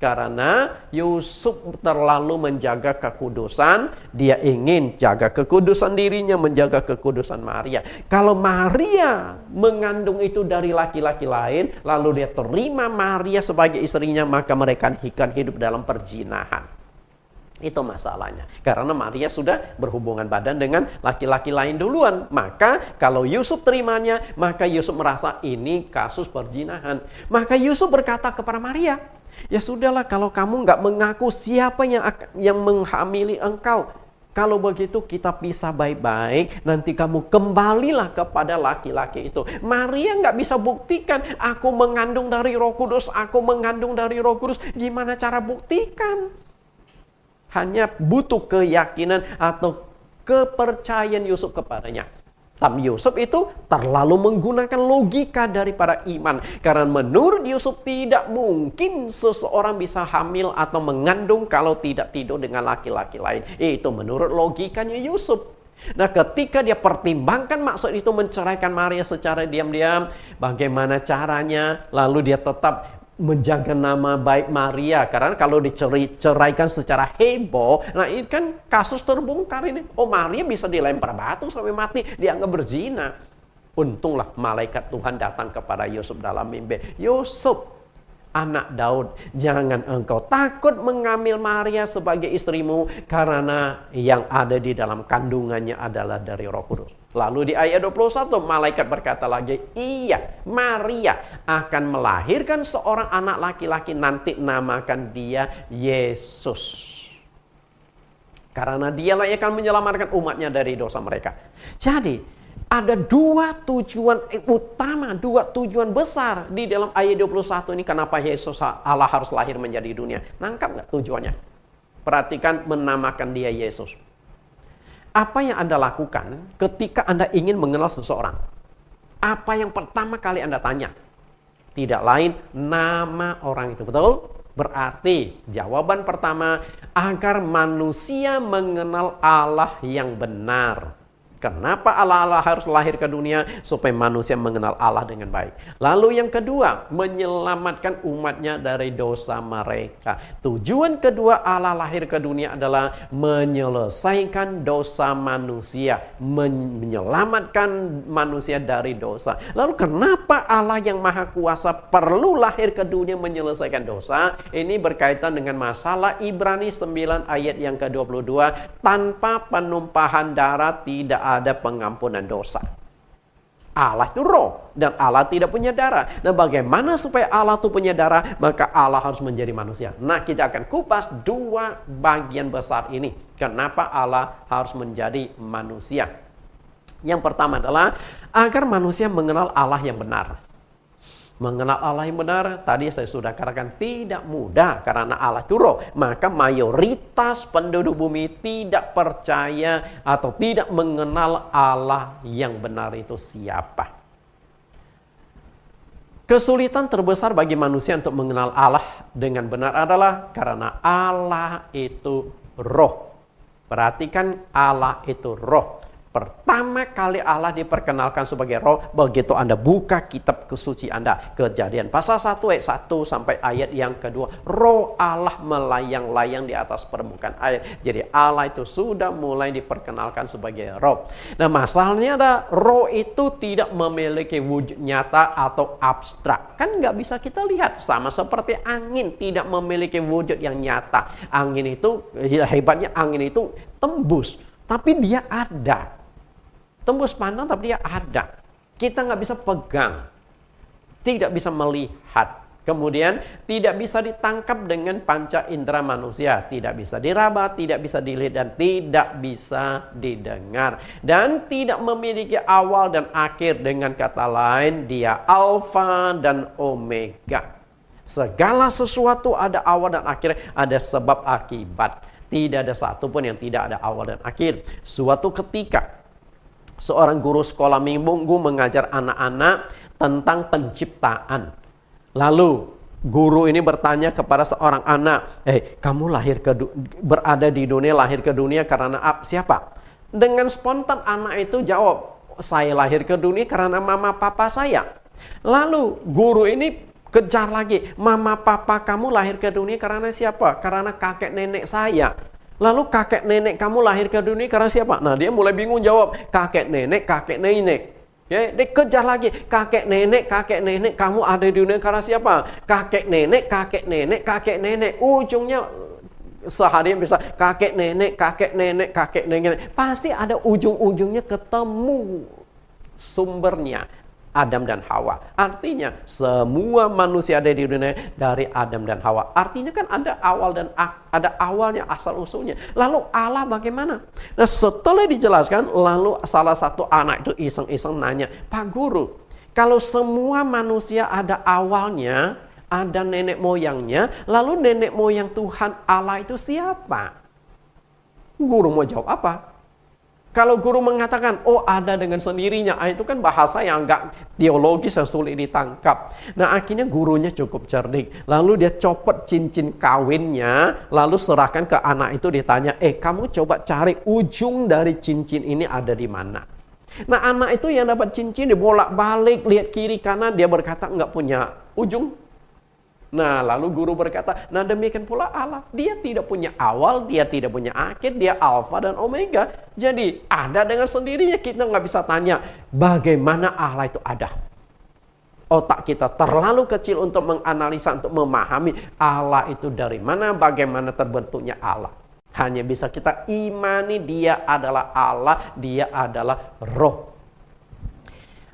Karena Yusuf terlalu menjaga kekudusan. Dia ingin jaga kekudusan dirinya, menjaga kekudusan Maria. Kalau Maria mengandung itu dari laki-laki lain, lalu dia terima Maria sebagai istrinya, maka mereka akan hidup dalam perzinahan. Itu masalahnya. Karena Maria sudah berhubungan badan dengan laki-laki lain duluan. Maka kalau Yusuf terimanya, maka Yusuf merasa ini kasus perzinahan. Maka Yusuf berkata kepada Maria, ya sudahlah, kalau kamu nggak mengaku siapa yang menghamili engkau. Kalau begitu kita pisah baik-baik. Nanti kamu kembalilah kepada laki-laki itu. Maria nggak bisa buktikan. Aku mengandung dari Roh Kudus. Aku mengandung dari Roh Kudus. Gimana cara buktikan? Hanya butuh keyakinan atau kepercayaan Yusuf kepadanya. Tapi Yusuf itu terlalu menggunakan logika daripada iman. Karena menurut Yusuf tidak mungkin seseorang bisa hamil atau mengandung kalau tidak tidur dengan laki-laki lain. Itu menurut logikanya Yusuf. Nah, ketika dia pertimbangkan maksud itu menceraikan Maria secara diam-diam, bagaimana caranya? Lalu dia tetap menjaga nama baik Maria. Karena kalau diceraikan secara heboh, nah ini kan kasus terbongkar ini. Oh, Maria bisa dilempar batu sampai mati, dianggap berzina. Untunglah malaikat Tuhan datang kepada Yusuf dalam mimpi. Yusuf, anak Daud, jangan engkau takut mengambil Maria sebagai istrimu, karena yang ada di dalam kandungannya adalah dari Roh Kudus. Lalu di ayat 21 malaikat berkata lagi, iya, Maria akan melahirkan seorang anak laki-laki, nanti namakan dia Yesus. Karena dialah yang akan menyelamatkan umatnya dari dosa mereka. Jadi ada dua tujuan utama, dua tujuan besar di dalam ayat 21 ini. Kenapa Yesus Allah harus lahir menjadi dunia? Nangkap nggak tujuannya? Perhatikan, menamakan dia Yesus. Apa yang Anda lakukan ketika Anda ingin mengenal seseorang? Apa yang pertama kali Anda tanya? Tidak lain, nama orang itu. Betul? Berarti jawaban pertama, agar manusia mengenal Allah yang benar. Kenapa Allah harus lahir ke dunia? Supaya manusia mengenal Allah dengan baik. Lalu yang kedua, menyelamatkan umatnya dari dosa mereka. Tujuan kedua Allah lahir ke dunia adalah menyelesaikan dosa manusia. Menyelamatkan manusia dari dosa. Lalu kenapa Allah yang Maha Kuasa perlu lahir ke dunia menyelesaikan dosa? Ini berkaitan dengan masalah Ibrani 9 ayat yang ke-22. Tanpa penumpahan darah tidak ada pengampunan dosa. Allah itu roh dan Allah tidak punya darah. Nah, bagaimana supaya Allah itu punya darah? Maka Allah harus menjadi manusia. Nah, kita akan kupas dua bagian besar ini. Kenapa Allah harus menjadi manusia? Yang pertama adalah agar manusia mengenal Allah yang benar. Mengenal Allah yang benar, tadi saya sudah katakan tidak mudah karena Allah itu roh. Maka mayoritas penduduk bumi tidak percaya atau tidak mengenal Allah yang benar itu siapa. Kesulitan terbesar bagi manusia untuk mengenal Allah dengan benar adalah karena Allah itu roh. Perhatikan, Allah itu roh. Pertama kali Allah diperkenalkan sebagai roh begitu Anda buka kitab kesuci Anda. Kejadian pasal 1 ayat 1 sampai ayat yang kedua. Roh Allah melayang-layang di atas permukaan air. Jadi Allah itu sudah mulai diperkenalkan sebagai roh. Nah, masalahnya ada roh itu tidak memiliki wujud nyata atau abstrak. Kan nggak bisa kita lihat. Sama seperti angin tidak memiliki wujud yang nyata. Angin itu, hebatnya angin itu tembus. Tapi dia ada. Tembus pandang tapi dia ada. Kita nggak bisa pegang. Tidak bisa melihat. Kemudian tidak bisa ditangkap dengan panca indera manusia. Tidak bisa diraba, tidak bisa dilihat, dan tidak bisa didengar. Dan tidak memiliki awal dan akhir. Dengan kata lain, dia alfa dan omega. Segala sesuatu ada awal dan akhir. Ada sebab akibat. Tidak ada satupun yang tidak ada awal dan akhir. Suatu ketika seorang guru sekolah minggu mengajar anak-anak tentang penciptaan. Lalu guru ini bertanya kepada seorang anak, kamu berada di dunia, lahir ke dunia karena siapa? Dengan spontan anak itu jawab, saya lahir ke dunia karena mama papa saya. Lalu guru ini kejar lagi, mama papa kamu lahir ke dunia karena siapa? Karena kakek nenek saya. Lalu kakek nenek kamu lahir ke dunia karena siapa? Nah, dia mulai bingung jawab, kakek nenek, kakek nenek. Ya, dia kejar lagi, kakek nenek kamu ada di dunia karena siapa? Kakek nenek, kakek nenek, kakek nenek. Ujungnya seharian bisa kakek nenek, kakek nenek, kakek nenek. Pasti ada ujung-ujungnya ketemu sumbernya. Adam dan Hawa. Artinya semua manusia ada di dunia dari Adam dan Hawa. Artinya kan ada awal dan ada awalnya, asal usulnya. Lalu Allah bagaimana? Nah, setelah dijelaskan, lalu salah satu anak itu iseng-iseng nanya, Pak Guru, kalau semua manusia ada awalnya, ada nenek moyangnya, lalu nenek moyang Tuhan Allah itu siapa? Guru mau jawab apa? Kalau guru mengatakan, oh ada dengan sendirinya, itu kan bahasa yang agak teologis yang sulit ditangkap. Nah, akhirnya gurunya cukup cerdik. Lalu dia copot cincin kawinnya, lalu serahkan ke anak itu, ditanya, kamu coba cari ujung dari cincin ini ada di mana? Nah, anak itu yang dapat cincin, dia bolak-balik, lihat kiri kanan, dia berkata nggak punya ujung. Nah, lalu guru berkata, nah demikian pula Allah. Dia tidak punya awal, dia tidak punya akhir, dia alfa dan omega. Jadi ada dengan sendirinya, kita nggak bisa tanya bagaimana Allah itu ada. Otak kita terlalu kecil untuk menganalisa, untuk memahami Allah itu dari mana, bagaimana terbentuknya Allah. Hanya bisa kita imani dia adalah Allah, dia adalah roh.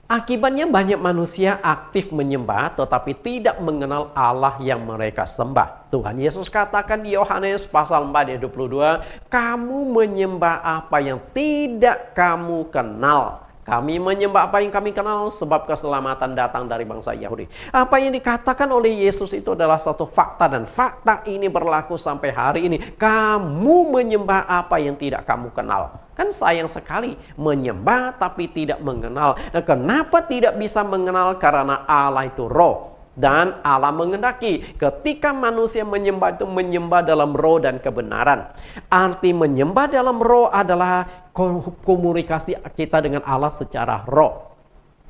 Akibatnya banyak manusia aktif menyembah tetapi tidak mengenal Allah yang mereka sembah. Tuhan Yesus katakan di Yohanes pasal 4 ayat 22, kamu menyembah apa yang tidak kamu kenal. Kami menyembah apa yang kami kenal sebab keselamatan datang dari bangsa Yahudi. Apa yang dikatakan oleh Yesus itu adalah satu fakta, dan fakta ini berlaku sampai hari ini. Kamu menyembah apa yang tidak kamu kenal. Kan sayang sekali menyembah tapi tidak mengenal. Nah, kenapa tidak bisa mengenal? Karena Allah itu roh. Dan Allah mengendaki ketika manusia menyembah itu menyembah dalam roh dan kebenaran. Arti menyembah dalam roh adalah komunikasi kita dengan Allah secara roh.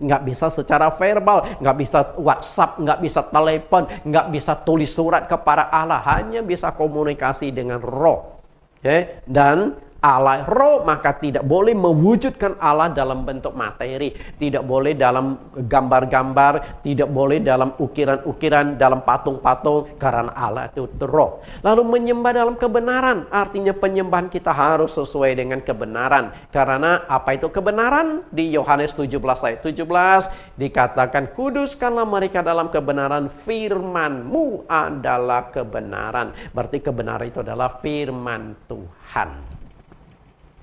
Nggak bisa secara verbal, nggak bisa WhatsApp, nggak bisa telepon, nggak bisa tulis surat kepada Allah. Hanya bisa komunikasi dengan roh. Okay? Dan Allah roh, maka tidak boleh mewujudkan Allah dalam bentuk materi, tidak boleh dalam gambar-gambar, tidak boleh dalam ukiran-ukiran, dalam patung-patung, karena Allah itu roh. Lalu menyembah dalam kebenaran, artinya penyembahan kita harus sesuai dengan kebenaran. Karena apa itu kebenaran? Di Yohanes 17 ayat 17 dikatakan, kuduskanlah mereka dalam kebenaran, firman-Mu adalah kebenaran. Berarti kebenaran itu adalah firman Tuhan.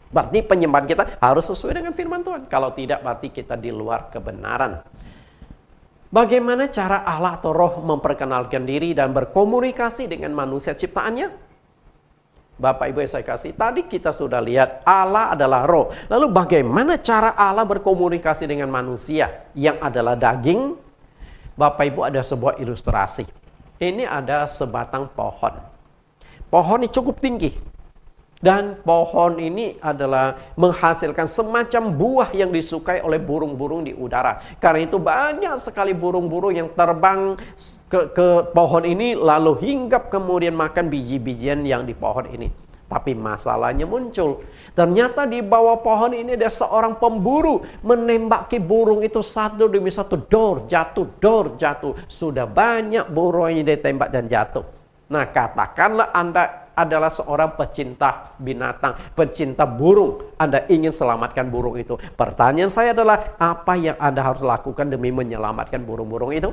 Berarti penyembahan kita harus sesuai dengan firman Tuhan. Kalau tidak, berarti kita di luar kebenaran. Bagaimana cara Allah atau roh memperkenalkan diri dan berkomunikasi dengan manusia ciptaannya? Bapak Ibu yang saya kasih, tadi kita sudah lihat Allah adalah roh. Lalu bagaimana cara Allah berkomunikasi dengan manusia yang adalah daging? Bapak Ibu, ada sebuah ilustrasi. Ini ada sebatang pohon. Pohon ini cukup tinggi. Dan pohon ini adalah menghasilkan semacam buah yang disukai oleh burung-burung di udara. Karena itu banyak sekali burung-burung yang terbang ke pohon ini lalu hinggap kemudian makan biji-bijian yang di pohon ini. Tapi masalahnya muncul. Ternyata di bawah pohon ini ada seorang pemburu menembaki burung itu satu demi satu. Dor jatuh. Sudah banyak burung yang ditembak dan jatuh. Nah, katakanlah Anda adalah seorang pecinta binatang, pecinta burung. Anda ingin selamatkan burung itu. Pertanyaan saya adalah, apa yang Anda harus lakukan demi menyelamatkan burung-burung itu?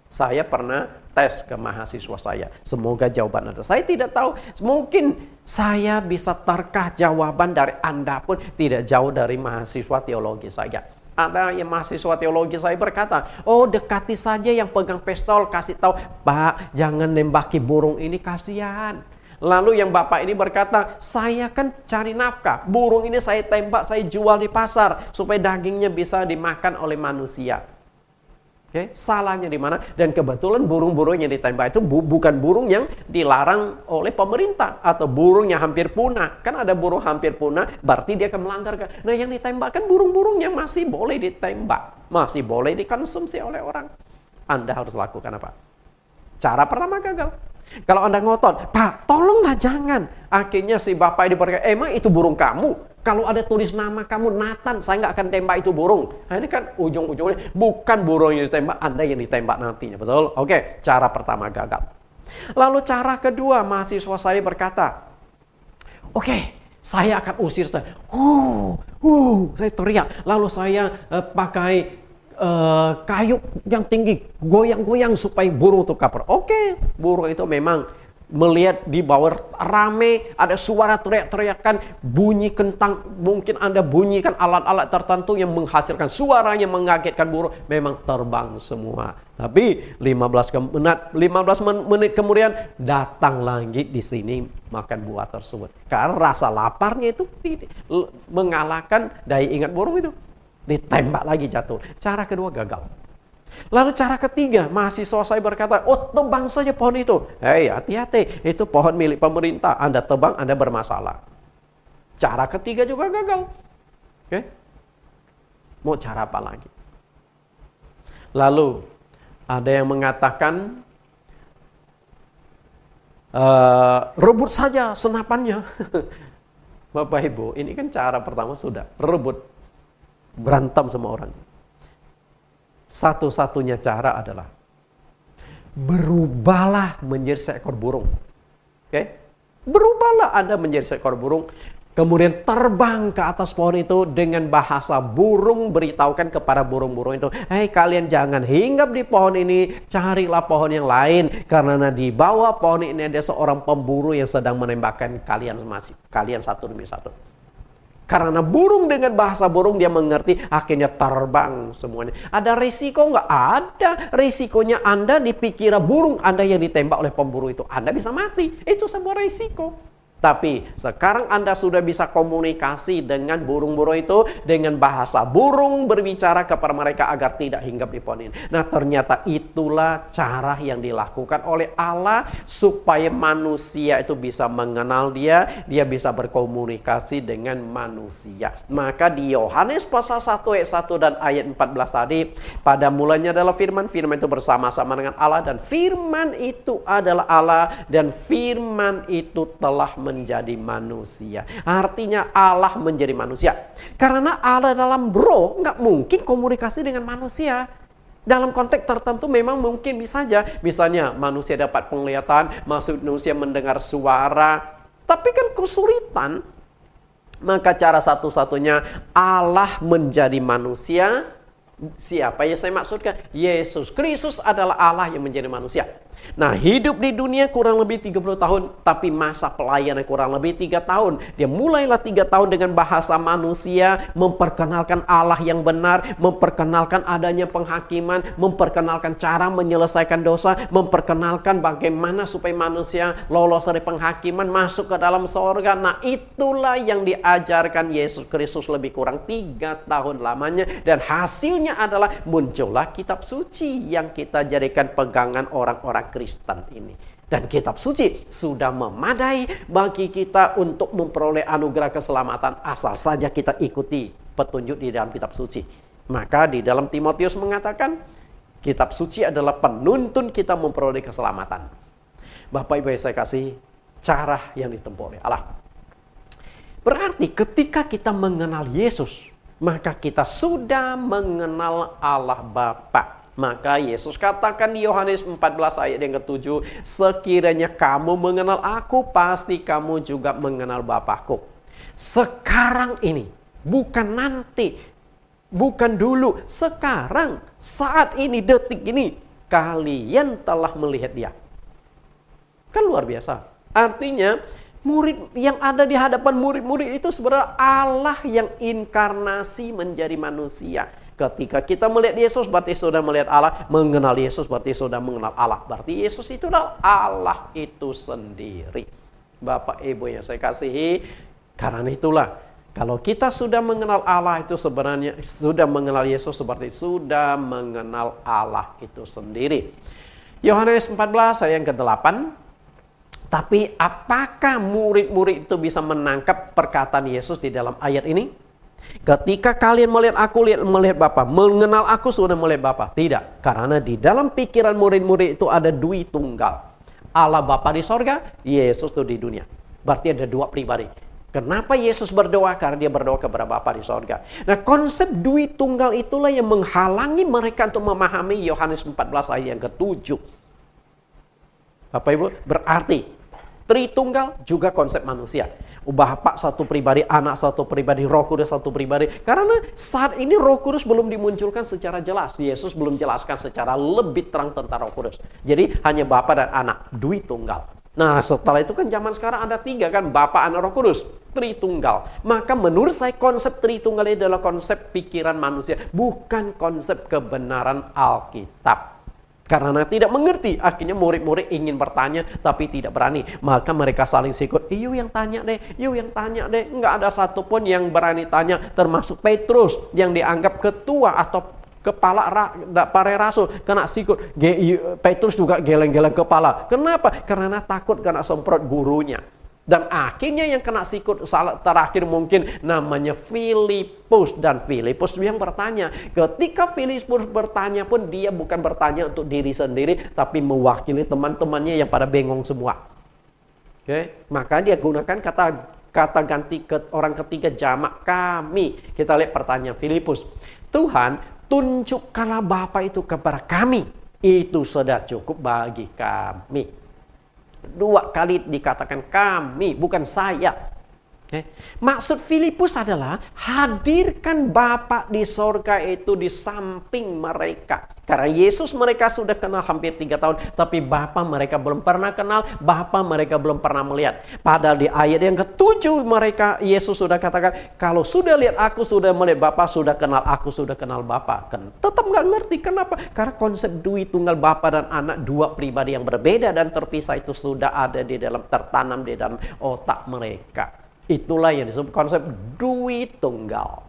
Saya pernah tes ke mahasiswa saya. Semoga jawaban Anda. Saya tidak tahu. Mungkin saya bisa terkah jawaban dari Anda pun tidak jauh dari mahasiswa teologi saya. Ada yang mahasiswa teologi saya berkata, oh dekati saja yang pegang pistol, kasih tahu, Pak jangan nembaki burung ini, kasihan. Lalu yang bapak ini berkata, saya kan cari nafkah, burung ini saya tembak, saya jual di pasar supaya dagingnya bisa dimakan oleh manusia. Oke, salahnya di mana? Dan kebetulan burung-burung yang ditembak itu bukan burung yang dilarang oleh pemerintah atau burung yang hampir punah. Kan ada burung hampir punah, berarti dia akan melanggar. Nah, yang ditembak kan burung-burung yang masih boleh ditembak, masih boleh dikonsumsi oleh orang. Anda harus lakukan apa? Cara pertama gagal. Kalau Anda ngotot, Pak, tolonglah jangan. Akhirnya si bapak ini berkata, emang itu burung kamu? Kalau ada tulis nama kamu Nathan, saya nggak akan tembak itu burung. Nah, ini kan ujung-ujungnya bukan burung yang ditembak, Anda yang ditembak nantinya. Betul? Oke, cara pertama gagal. Lalu cara kedua, mahasiswa saya berkata, oke, saya akan usir. Saya teriak. Lalu saya pakai kayu yang tinggi, goyang-goyang supaya burung itu kabur. Oke, burung itu memang melihat di bawah rame, ada suara teriak-teriakan, bunyi kentang, mungkin Anda bunyikan alat-alat tertentu yang menghasilkan suara yang mengagetkan burung, memang terbang semua. Tapi 15 menit kemudian datang lagi di sini makan buah tersebut. Karena rasa laparnya itu mengalahkan daya ingat burung itu. Ditembak lagi jatuh. Cara kedua gagal. Lalu cara ketiga, mahasiswa saya berkata, oh tebang saja pohon itu. Hei, hati-hati, itu pohon milik pemerintah. Anda tebang, Anda bermasalah. Cara ketiga juga gagal. Oke? Mau cara apa lagi? Lalu, ada yang mengatakan, rebut saja senapannya. Bapak Ibu, ini kan cara pertama sudah, rebut. Berantem sama orang. Satu-satunya cara adalah berubahlah menjadi seekor burung. Oke? Berubahlah Anda menjadi seekor burung, kemudian terbang ke atas pohon itu dengan bahasa burung, beritahukan kepada burung-burung itu, hei kalian jangan hinggap di pohon ini, carilah pohon yang lain, karena di bawah pohon ini ada seorang pemburu yang sedang menembakkan kalian satu demi satu. Karena burung dengan bahasa burung dia mengerti, akhirnya terbang semuanya. Ada risiko nggak? Ada. Risikonya Anda dipikir burung Anda yang ditembak oleh pemburu itu. Anda bisa mati. Itu sebuah risiko. Tapi sekarang Anda sudah bisa komunikasi dengan burung-burung itu dengan bahasa burung, berbicara kepada mereka agar tidak hinggap di pohon ini. Nah, ternyata itulah cara yang dilakukan oleh Allah supaya manusia itu bisa mengenal dia bisa berkomunikasi dengan manusia. Maka di Yohanes pasal 1 ayat 1 dan ayat 14 tadi, pada mulanya adalah firman itu bersama-sama dengan Allah, dan firman itu adalah Allah, dan firman itu telah menjadi manusia. Artinya Allah menjadi manusia. Karena Allah dalam roh nggak mungkin komunikasi dengan manusia. Dalam konteks tertentu memang mungkin bisa saja. Misalnya manusia dapat penglihatan, manusia mendengar suara. Tapi kan kesulitan. Maka cara satu-satunya Allah menjadi manusia. Siapa yang saya maksudkan? Yesus Kristus adalah Allah yang menjadi manusia. Nah, hidup di dunia kurang lebih 30 tahun, tapi masa pelayanan kurang lebih 3 tahun. Dia mulailah 3 tahun dengan bahasa manusia, memperkenalkan Allah yang benar, memperkenalkan adanya penghakiman, memperkenalkan cara menyelesaikan dosa, memperkenalkan bagaimana supaya manusia lolos dari penghakiman, masuk ke dalam sorga. Nah, itulah yang diajarkan Yesus Kristus lebih kurang 3 tahun lamanya. Dan hasilnya adalah muncullah kitab suci yang kita jadikan pegangan orang-orang Kristen ini. Dan kitab suci sudah memadai bagi kita untuk memperoleh anugerah keselamatan asal saja kita ikuti petunjuk di dalam kitab suci. Maka di dalam Timotius mengatakan kitab suci adalah penuntun kita memperoleh keselamatan. Bapak Ibu yang saya kasih, cara yang ditempuh oleh Allah. Berarti ketika kita mengenal Yesus, maka kita sudah mengenal Allah Bapa. Maka Yesus katakan di Yohanes 14 ayat yang ke-7, sekiranya kamu mengenal aku, pasti kamu juga mengenal Bapakku. Sekarang ini, bukan nanti, bukan dulu, sekarang, saat ini, detik ini, kalian telah melihat Dia. Kan luar biasa. Artinya, murid yang ada di hadapan murid-murid itu sebenarnya Allah yang inkarnasi menjadi manusia. Ketika kita melihat Yesus, berarti sudah melihat Allah. Mengenal Yesus, berarti sudah mengenal Allah. Berarti Yesus itu adalah Allah itu sendiri. Bapak Ibu yang saya kasihi, karena itulah, kalau kita sudah mengenal Allah itu sebenarnya, sudah mengenal Yesus seperti sudah mengenal Allah itu sendiri. Yohanes 14 ayat yang ke-8. Tapi apakah murid-murid itu bisa menangkap perkataan Yesus di dalam ayat ini? Ketika kalian melihat aku, melihat Bapa. Mengenal aku sudah melihat Bapa. Tidak. Karena di dalam pikiran murid-murid itu ada dui tunggal. Allah Bapa di sorga, Yesus itu di dunia. Berarti ada dua pribadi. Kenapa Yesus berdoa? Karena dia berdoa kepada Bapa di sorga. Nah, konsep dui tunggal itulah yang menghalangi mereka untuk memahami Yohanes 14 ayat yang ke-7. Bapak Ibu, berarti Tritunggal juga konsep manusia. Bapa satu pribadi, anak satu pribadi, Roh Kudus satu pribadi. Karena saat ini Roh Kudus belum dimunculkan secara jelas. Yesus belum jelaskan secara lebih terang tentang Roh Kudus. Jadi hanya Bapa dan anak, dui tunggal. Nah, setelah itu kan zaman sekarang ada 3 kan, Bapa, Anak, Roh Kudus, Tritunggal. Maka menurut saya konsep Tritunggal ini adalah konsep pikiran manusia, bukan konsep kebenaran Alkitab. Karena tidak mengerti, akhirnya murid-murid ingin bertanya tapi tidak berani. Maka mereka saling sikut, yuk yang tanya deh, yuk yang tanya deh. Nggak ada satupun yang berani tanya, termasuk Petrus yang dianggap ketua atau kepala para rasul. Kena sikut, Petrus juga geleng-geleng kepala. Kenapa? Karena takut kena semprot gurunya. Dan akhirnya yang kena sikut terakhir mungkin namanya Filipus. Dan Filipus yang bertanya. Ketika Filipus bertanya pun dia bukan bertanya untuk diri sendiri, tapi mewakili teman-temannya yang pada bengong semua. Oke, maka dia gunakan kata ganti ke orang ketiga jamak kami. Kita lihat pertanyaan Filipus. Tuhan, tunjukkanlah Bapa itu kepada kami. Itu sudah cukup bagi kami. 2 kali dikatakan kami, bukan saya. Maksud Filipus adalah hadirkan Bapa di sorga itu di samping mereka. Karena Yesus mereka sudah kenal hampir 3 tahun, tapi Bapa mereka belum pernah kenal, Bapa mereka belum pernah melihat. Padahal di ayat yang ke-7 mereka, Yesus sudah katakan, kalau sudah lihat aku, sudah melihat Bapa, sudah kenal aku, sudah kenal Bapa. Tetap nggak ngerti, kenapa? Karena konsep dui tunggal Bapa dan Anak, 2 pribadi yang berbeda dan terpisah itu sudah ada di dalam, tertanam di dalam otak mereka. Itulah yang disebut konsep dui tunggal.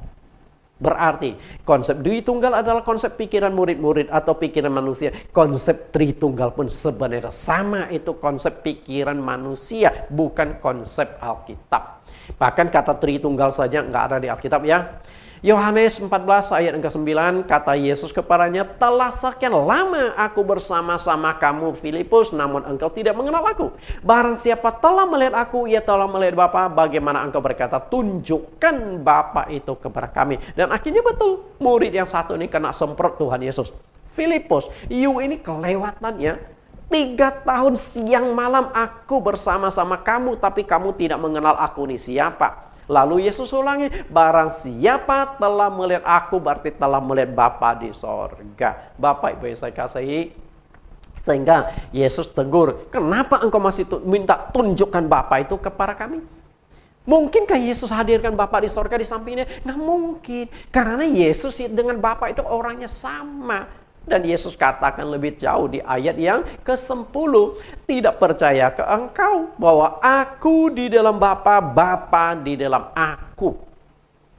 Berarti konsep dui tunggal adalah konsep pikiran murid-murid atau pikiran manusia. Konsep tritunggal pun sebenarnya sama, itu konsep pikiran manusia, bukan konsep Alkitab. Bahkan kata tritunggal saja nggak ada di Alkitab ya. Yohanes 14 ayat ke-9 kata Yesus kepadanya, telah sekian lama aku bersama-sama kamu Filipus, namun engkau tidak mengenal aku. Barang siapa telah melihat aku, ia telah melihat Bapa. Bagaimana engkau berkata, tunjukkan Bapa itu kepada kami. Dan akhirnya betul, murid yang satu ini kena semprot Tuhan Yesus. Filipus, you ini kelewatan ya. 3 tahun siang malam aku bersama-sama kamu, tapi kamu tidak mengenal aku ini siapa. Lalu Yesus ulangi, barang siapa telah melihat aku, berarti telah melihat Bapa di sorga. Bapak Ibu yang saya kasihi, Sehingga Yesus tegur, kenapa engkau masih minta tunjukkan Bapa itu kepada kami? Mungkinkah Yesus hadirkan Bapa di sorga di sampingnya? Nggak mungkin. Karena Yesus dengan Bapa itu orangnya sama. Dan Yesus katakan lebih jauh di ayat yang ke-10. Tidak percaya ke engkau bahwa aku di dalam Bapa, Bapa di dalam aku.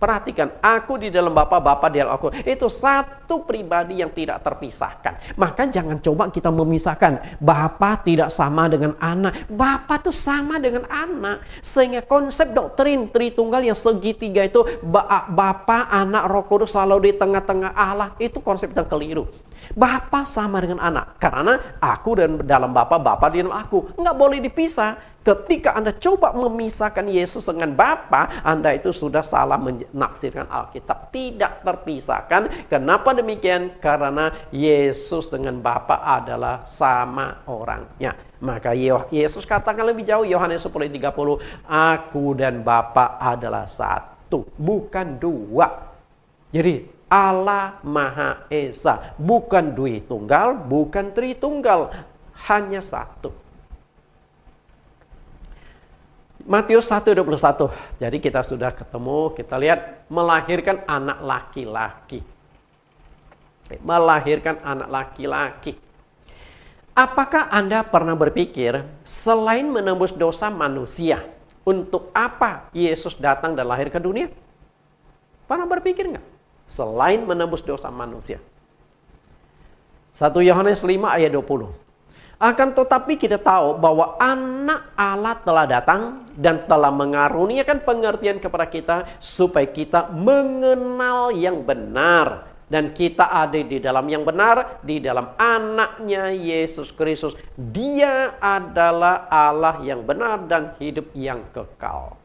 Perhatikan, aku di dalam Bapa, Bapa di dalam aku. Itu satu pribadi yang tidak terpisahkan. Maka jangan coba kita memisahkan. Bapa tidak sama dengan anak. Bapa itu sama dengan anak. Sehingga konsep doktrin Tritunggal yang segitiga itu, Bapa, Anak, Roh Kudus selalu di tengah-tengah Allah. Itu konsep yang keliru. Bapa sama dengan anak. Karena aku dan dalam Bapa, Bapa di dalam aku. Nggak boleh dipisah. Ketika Anda coba memisahkan Yesus dengan Bapa, Anda itu sudah salah menafsirkan Alkitab. Tidak terpisahkan. Kenapa demikian? Karena Yesus dengan Bapa adalah sama orangnya. Maka Yesus katakan lebih jauh, Yohanes 10:30, aku dan Bapa adalah satu, bukan dua. Jadi Allah Maha Esa, bukan Dwi Tunggal, bukan Tritunggal, hanya satu. Matius 1:21. Jadi kita sudah ketemu, kita lihat melahirkan anak laki-laki. Melahirkan anak laki-laki. Apakah Anda pernah berpikir selain menembus dosa manusia, untuk apa Yesus datang dan lahir ke dunia? Pernah berpikir nggak? Selain menembus dosa manusia. 1 Yohanes 5 ayat 20. Akan tetapi kita tahu bahwa anak Allah telah datang dan telah mengaruniakan pengertian kepada kita supaya kita mengenal yang benar. Dan kita ada di dalam yang benar, di dalam anaknya Yesus Kristus. Dia adalah Allah yang benar dan hidup yang kekal.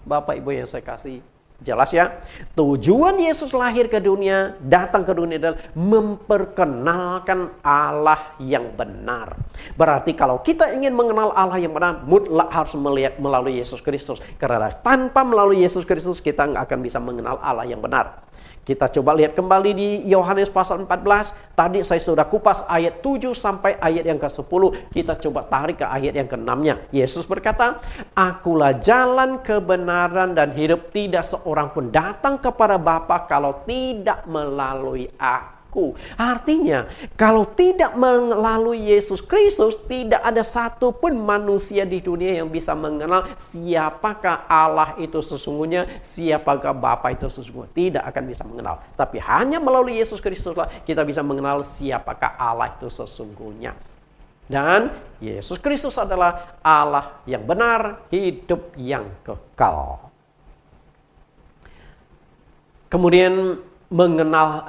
Bapak Ibu yang saya kasih, jelas ya, tujuan Yesus lahir ke dunia, datang ke dunia adalah memperkenalkan Allah yang benar. Berarti kalau kita ingin mengenal Allah yang benar, mutlak harus melihat melalui Yesus Kristus. Karena tanpa melalui Yesus Kristus kita nggak akan bisa mengenal Allah yang benar. Kita coba lihat kembali di Yohanes pasal 14. Tadi saya sudah kupas ayat 7 sampai ayat yang ke-10. Kita coba tarik ke ayat yang ke-6-nya. Yesus berkata, akulah jalan kebenaran dan hidup. Tidak seorang pun datang kepada Bapa kalau tidak melalui aku. Artinya, kalau tidak melalui Yesus Kristus, tidak ada satupun manusia di dunia yang bisa mengenal siapakah Allah itu sesungguhnya, siapakah Bapa itu sesungguhnya. Tidak akan bisa mengenal. Tapi hanya melalui Yesus Kristuslah kita bisa mengenal siapakah Allah itu sesungguhnya. Dan Yesus Kristus adalah Allah yang benar, hidup yang kekal. Kemudian mengenal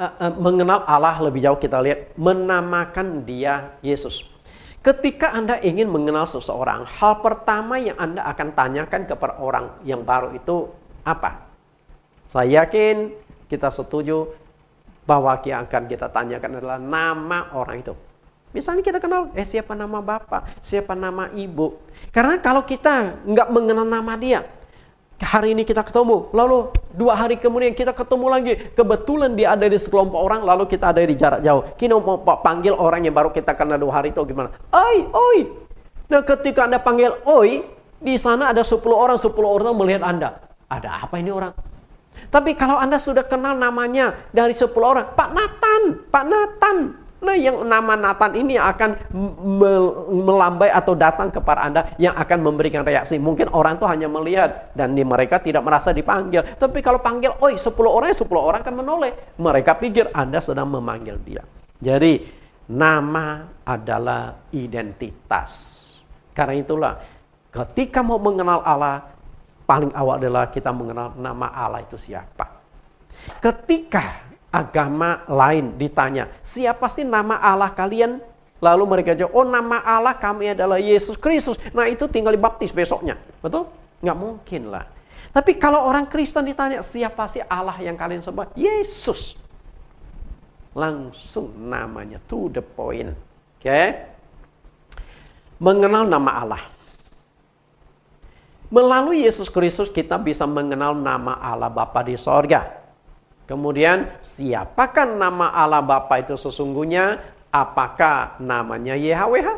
Allah lebih jauh, kita lihat menamakan dia Yesus. Ketika Anda ingin mengenal seseorang, hal pertama yang Anda akan tanyakan kepada orang yang baru itu apa? Saya yakin kita setuju bahwa yang akan kita tanyakan adalah nama orang itu. Misalnya kita kenal, siapa nama bapak, siapa nama ibu. Karena kalau kita nggak mengenal nama dia, hari ini kita ketemu, lalu 2 hari kemudian kita ketemu lagi. Kebetulan dia ada di sekelompok orang, lalu kita ada di jarak jauh. Kita mau panggil orang yang baru kita kenal 2 hari itu gimana? Oi. Nah ketika Anda panggil oi, di sana ada 10 orang melihat Anda. Ada apa ini orang? Tapi kalau Anda sudah kenal namanya dari 10 orang, Pak Nathan. Nah yang nama Nathan ini akan melambai atau datang kepada Anda yang akan memberikan reaksi. Mungkin orang itu hanya melihat dan mereka tidak merasa dipanggil. Tapi kalau panggil, 10 orang akan menoleh. Mereka pikir Anda sedang memanggil dia. Jadi nama adalah identitas. Karena itulah ketika mau mengenal Allah, paling awal adalah kita mengenal nama Allah itu siapa. Ketika agama lain ditanya, siapa sih nama Allah kalian? Lalu mereka jawab, nama Allah kami adalah Yesus Kristus. Nah itu tinggal dibaptis besoknya. Betul? Nggak mungkin lah. Tapi kalau orang Kristen ditanya, siapa sih Allah yang kalian sembah? Yesus. Langsung namanya, to the point. Oke? Mengenal nama Allah. Melalui Yesus Kristus kita bisa mengenal nama Allah Bapa di sorga. Kemudian siapakah nama Allah Bapa itu sesungguhnya? Apakah namanya YHWH?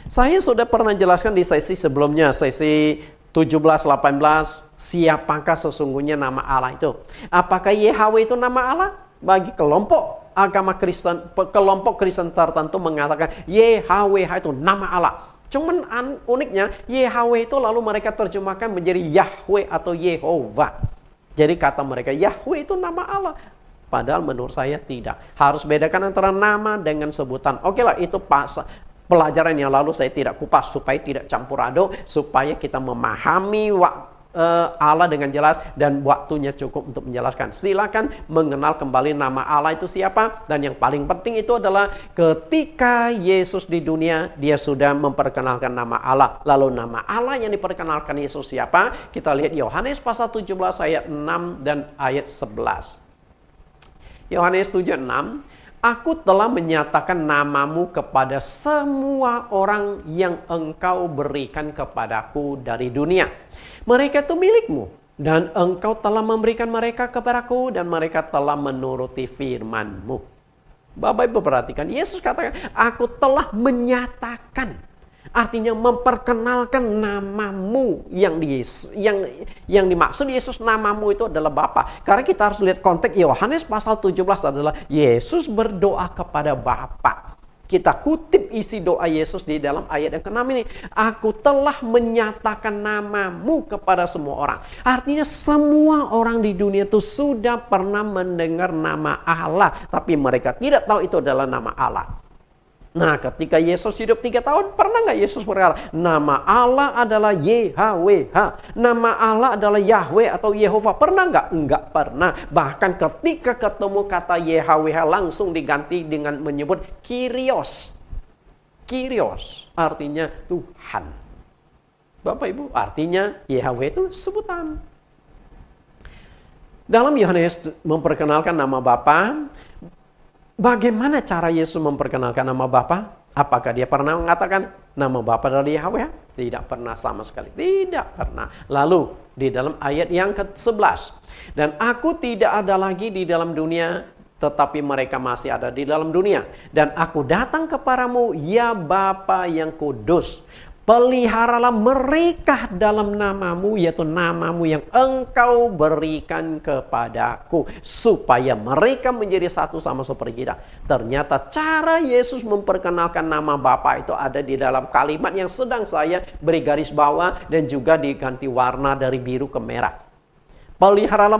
Saya sudah pernah jelaskan di sesi sebelumnya, sesi 17-18, siapakah sesungguhnya nama Allah itu? Apakah YHWH itu nama Allah? Bagi kelompok agama Kristen, kelompok Kristen tertentu mengatakan YHWH itu nama Allah. Cuman uniknya YHWH itu lalu mereka terjemahkan menjadi Yahweh atau Yehova. Jadi kata mereka Yahweh itu nama Allah. Padahal menurut saya tidak. Harus bedakan antara nama dengan sebutan. Oke lah, itu pelajaran yang lalu saya tidak kupas supaya tidak campur aduk, supaya kita memahami Allah dengan jelas dan waktunya cukup untuk menjelaskan. Silakan mengenal kembali nama Allah itu siapa, dan yang paling penting itu adalah ketika Yesus di dunia dia sudah memperkenalkan nama Allah. Lalu nama Allah yang diperkenalkan Yesus siapa? Kita lihat Yohanes pasal 17 ayat 6 dan ayat 11. Yohanes 7:6, Aku telah menyatakan namamu kepada semua orang yang engkau berikan kepadaku dari dunia. Mereka itu milikmu, dan engkau telah memberikan mereka kepadaku, dan mereka telah menuruti firman-Mu. Bapak Ibu perhatikan, Yesus katakan, aku telah menyatakan. Artinya memperkenalkan namamu yang dimaksud Yesus namamu itu adalah Bapa. Karena kita harus lihat konteks Yohanes pasal 17 adalah Yesus berdoa kepada Bapa. Kita kutip isi doa Yesus di dalam ayat yang ke-6 ini. Aku telah menyatakan namamu kepada semua orang. Artinya semua orang di dunia itu sudah pernah mendengar nama Allah. Tapi mereka tidak tahu itu adalah nama Allah. Nah, ketika Yesus hidup 3 tahun, pernah nggak Yesus berkata, nama Allah adalah YHWH, nama Allah adalah Yahweh atau Yehova? Pernah nggak? Nggak pernah. Bahkan ketika ketemu kata YHWH langsung diganti dengan menyebut Kyrios. Kyrios artinya Tuhan. Bapak Ibu, artinya YHWH itu sebutan. Dalam Yohanes memperkenalkan nama Bapa. Bagaimana cara Yesus memperkenalkan nama Bapa? Apakah dia pernah mengatakan nama Bapa dari Yahweh? Tidak pernah sama sekali. Tidak pernah. Lalu di dalam ayat yang ke-11. Dan aku tidak ada lagi di dalam dunia, tetapi mereka masih ada di dalam dunia. Dan aku datang kepadamu, ya Bapa yang kudus. Peliharalah mereka dalam namamu, yaitu namamu yang engkau berikan kepadaku, supaya mereka menjadi satu sama seperti kita. Ternyata cara Yesus memperkenalkan nama Bapa itu ada di dalam kalimat yang sedang saya beri garis bawah dan juga diganti warna dari biru ke merah. Peliharalah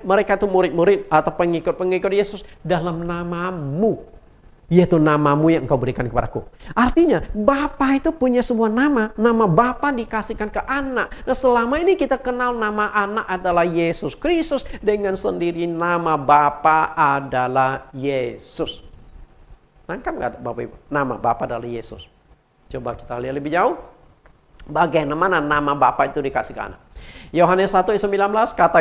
mereka itu murid-murid atau pengikut-pengikut Yesus dalam namamu, yaitu namamu yang engkau berikan kepadaku. Artinya Bapa itu punya sebuah nama. Nama Bapa dikasihkan ke anak. Nah, selama ini kita kenal nama anak adalah Yesus Kristus. Dengan sendiri nama Bapa adalah Yesus. Nangkap nggak Bapak Ibu? Nama Bapa adalah Yesus. Coba kita lihat lebih jauh. Bagaimana nama Bapa itu dikasih ke anak. Yohanes 1:19 kata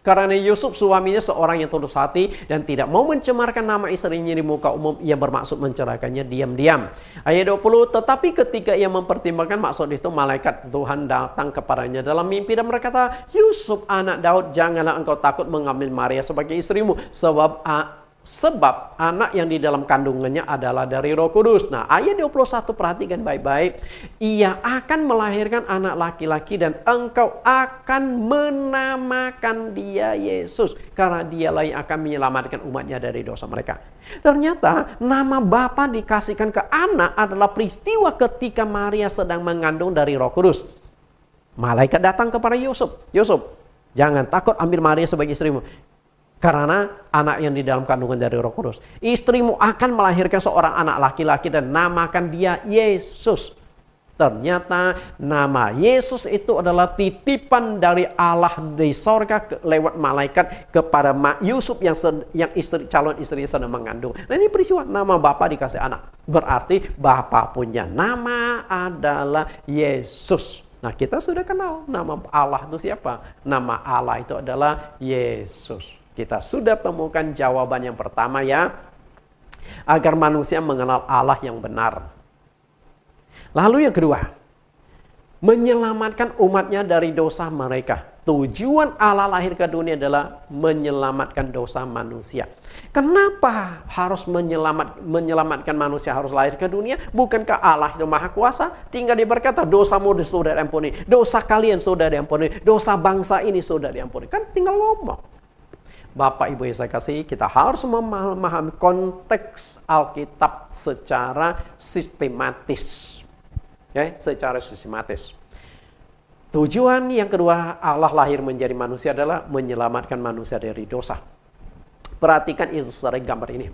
karena Yusuf suaminya seorang yang tulus hati dan tidak mau mencemarkan nama istrinya di muka umum, ia bermaksud menceraikannya diam-diam. Ayat 20, tetapi ketika ia mempertimbangkan maksud itu, malaikat Tuhan datang kepadanya dalam mimpi dan berkata, Yusuf anak Daud, janganlah engkau takut mengambil Maria sebagai istrimu, sebab anak yang di dalam kandungannya adalah dari Roh Kudus. Nah, ayat 21 perhatikan baik-baik. Ia akan melahirkan anak laki-laki dan engkau akan menamakan dia Yesus, karena dialah yang akan menyelamatkan umatnya dari dosa mereka. Ternyata nama Bapa dikasihkan ke anak adalah peristiwa ketika Maria sedang mengandung dari Roh Kudus. Malaikat datang kepada Yusuf. Yusuf, jangan takut ambil Maria sebagai istrimu, karena anak yang di dalam kandungan dari Roh Kudus. Istrimu akan melahirkan seorang anak laki-laki dan namakan dia Yesus. Ternyata nama Yesus itu adalah titipan dari Allah di sorga lewat malaikat kepada Yusuf yang calon istrinya sedang mengandung. Nah, ini peristiwa nama Bapa dikasih anak. Berarti Bapa punya nama adalah Yesus. Nah, kita sudah kenal nama Allah itu siapa? Nama Allah itu adalah Yesus. Kita sudah temukan jawaban yang pertama ya. Agar manusia mengenal Allah yang benar. Lalu yang kedua, menyelamatkan umatnya dari dosa mereka. tujuan Allah lahir ke dunia adalah menyelamatkan dosa manusia. Kenapa harus menyelamatkan manusia harus lahir ke dunia? Bukankah Allah itu maha kuasa? Tinggal dia berkata, dosamu sudah diampuni, dosa kalian sudah diampuni, dosa bangsa ini sudah diampuni. Kan tinggal ngomong. Bapak Ibu yang saya kasih, kita harus memahami konteks Alkitab secara sistematis. Secara sistematis. Tujuan yang kedua Allah lahir menjadi manusia adalah menyelamatkan manusia dari dosa. Perhatikan itu secara gambar ini.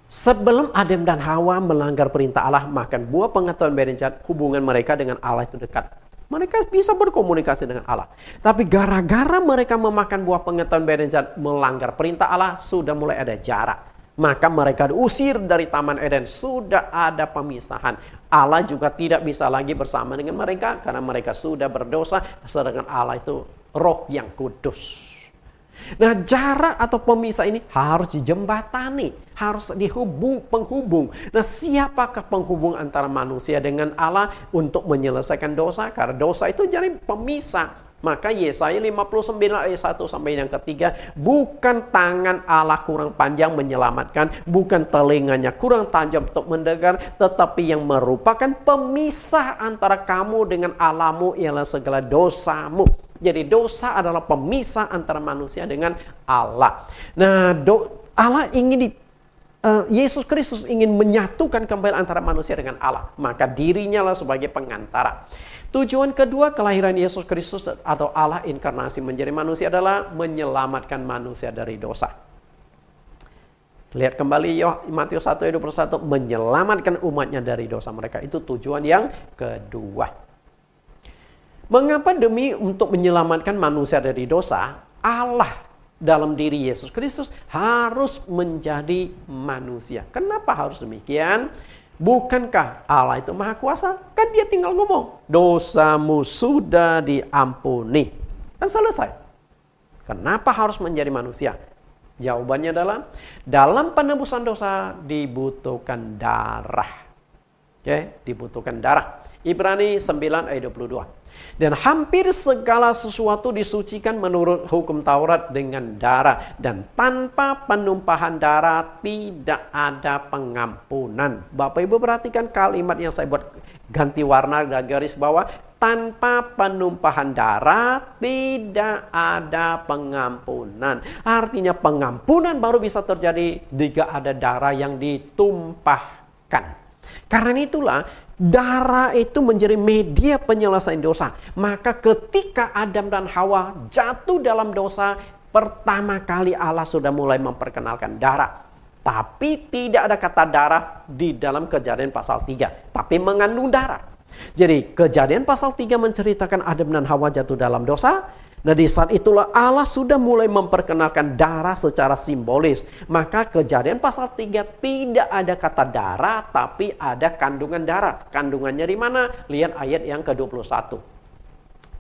Sebelum Adam dan Hawa melanggar perintah Allah makan buah pengetahuan baik dan jahat, hubungan mereka dengan Allah itu dekat. Mereka bisa berkomunikasi dengan Allah. Tapi gara-gara mereka memakan buah pengetahuan baik dan jahat, melanggar perintah Allah, sudah mulai ada jarak. Maka mereka diusir dari Taman Eden. Sudah ada pemisahan. Allah juga tidak bisa lagi bersama dengan mereka karena mereka sudah berdosa. Sedangkan Allah itu Roh yang kudus. Nah, jarak atau pemisah ini harus dijembatani, harus penghubung. Nah, siapakah penghubung antara manusia dengan Allah untuk menyelesaikan dosa? Karena dosa itu jadi pemisah. Maka Yesaya 59 ayat 1 sampai yang ketiga, bukan tangan Allah kurang panjang menyelamatkan, bukan telinganya kurang tajam untuk mendengar, tetapi yang merupakan pemisah antara kamu dengan Allahmu ialah segala dosamu. Jadi dosa adalah pemisah antara manusia dengan Allah. Nah, Allah ingin Yesus Kristus ingin menyatukan kembali antara manusia dengan Allah. Maka dirinya lah sebagai pengantara. Tujuan kedua kelahiran Yesus Kristus atau Allah inkarnasi menjadi manusia adalah menyelamatkan manusia dari dosa. Lihat kembali Matius 1 ayat 21, menyelamatkan umatnya dari dosa mereka. Itu tujuan yang kedua. Mengapa demi untuk menyelamatkan manusia dari dosa, Allah dalam diri Yesus Kristus harus menjadi manusia. Kenapa harus demikian? Bukankah Allah itu maha kuasa? Kan dia tinggal ngomong, dosamu sudah diampuni. Kan selesai. Kenapa harus menjadi manusia? Jawabannya adalah, dalam penebusan dosa dibutuhkan darah. Dibutuhkan darah. Ibrani 9 ayat 22. Dan hampir segala sesuatu disucikan menurut hukum Taurat dengan darah. Dan tanpa penumpahan darah tidak ada pengampunan. Bapak Ibu perhatikan kalimat yang saya buat ganti warna dan garis bawah. Tanpa penumpahan darah tidak ada pengampunan. Artinya pengampunan baru bisa terjadi jika ada darah yang ditumpahkan. Karena itulah darah itu menjadi media penyelesaian dosa. Maka ketika Adam dan Hawa jatuh dalam dosa, pertama kali Allah sudah mulai memperkenalkan darah. Tapi tidak ada kata darah di dalam Kejadian pasal 3. Tapi mengandung darah. Jadi Kejadian pasal 3 menceritakan Adam dan Hawa jatuh dalam dosa. Nah, di saat itulah Allah sudah mulai memperkenalkan darah secara simbolis. Maka Kejadian pasal 3 tidak ada kata darah, tapi ada kandungan darah. Kandungannya di mana? Lihat ayat yang ke-21.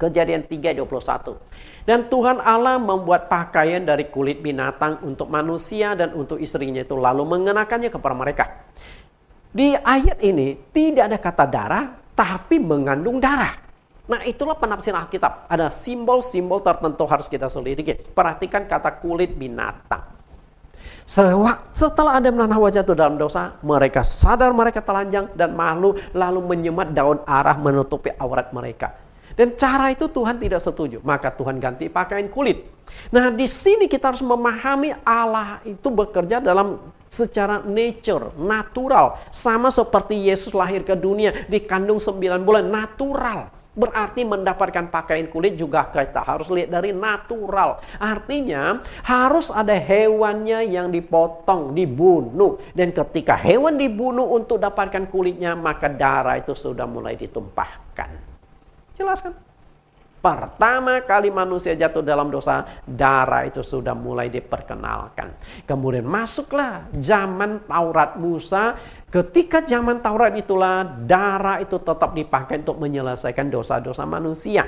Kejadian 3:21. Dan Tuhan Allah membuat pakaian dari kulit binatang untuk manusia dan untuk istrinya itu, lalu mengenakannya kepada mereka. Di ayat ini tidak ada kata darah, tapi mengandung darah. Nah, itulah penafsiran Alkitab. Ada simbol-simbol tertentu harus kita selidiki. Perhatikan kata kulit binatang. Setelah Adam dan Hawa jatuh dalam dosa, mereka sadar mereka telanjang dan malu, lalu menyemat daun arah menutupi aurat mereka. Dan cara itu Tuhan tidak setuju. Maka Tuhan ganti pakaian kulit. Nah, di sini kita harus memahami Allah itu bekerja dalam secara nature, natural. Sama seperti Yesus lahir ke dunia, dikandung 9 bulan, natural. Berarti mendapatkan pakaian kulit juga kita harus lihat dari natural. Artinya harus ada hewannya yang dipotong, dibunuh. Dan ketika hewan dibunuh untuk dapatkan kulitnya, maka darah itu sudah mulai ditumpahkan. Jelas kan? Pertama kali manusia jatuh dalam dosa, darah itu sudah mulai diperkenalkan. Kemudian masuklah zaman Taurat Musa. Ketika zaman Taurat itulah darah itu tetap dipakai untuk menyelesaikan dosa-dosa manusia.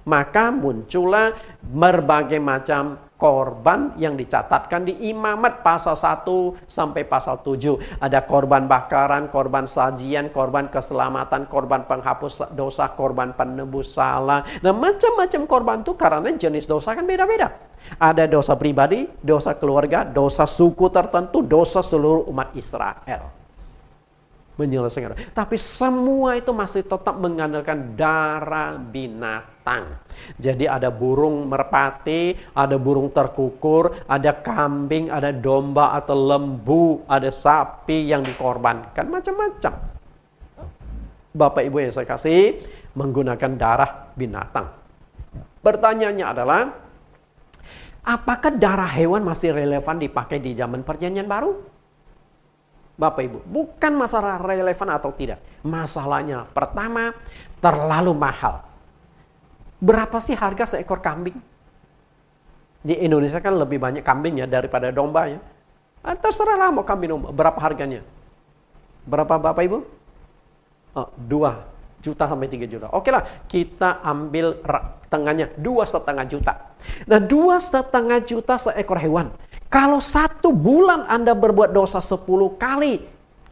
Maka muncullah berbagai macam korban yang dicatatkan di Imamat pasal 1 sampai pasal 7. Ada korban bakaran, korban sajian, korban keselamatan, korban penghapus dosa, korban penebus salah. Nah, macam-macam korban itu karena jenis dosa kan beda-beda. Ada dosa pribadi, dosa keluarga, dosa suku tertentu, dosa seluruh umat Israel. Menyelesaikan. Tapi semua itu masih tetap mengandalkan darah binatang. Jadi ada burung merpati, ada burung terkukur, ada kambing, ada domba atau lembu, ada sapi yang dikorbankan, macam-macam. Bapak Ibu yang saya kasih, menggunakan darah binatang. Pertanyaannya adalah, apakah darah hewan masih relevan dipakai di zaman Perjanjian Baru? Bapak Ibu, bukan masalah relevan atau tidak. Masalahnya pertama, terlalu mahal. Berapa sih harga seekor kambing? Di Indonesia kan lebih banyak kambingnya daripada domba ya. Terserahlah mau kambing domba. Berapa harganya? Berapa Bapak Ibu? 2 juta sampai 3 juta. Oke lah, kita ambil tengahnya 2,5 juta. Nah, 2,5 juta seekor hewan. Kalau 1 bulan Anda berbuat dosa 10 kali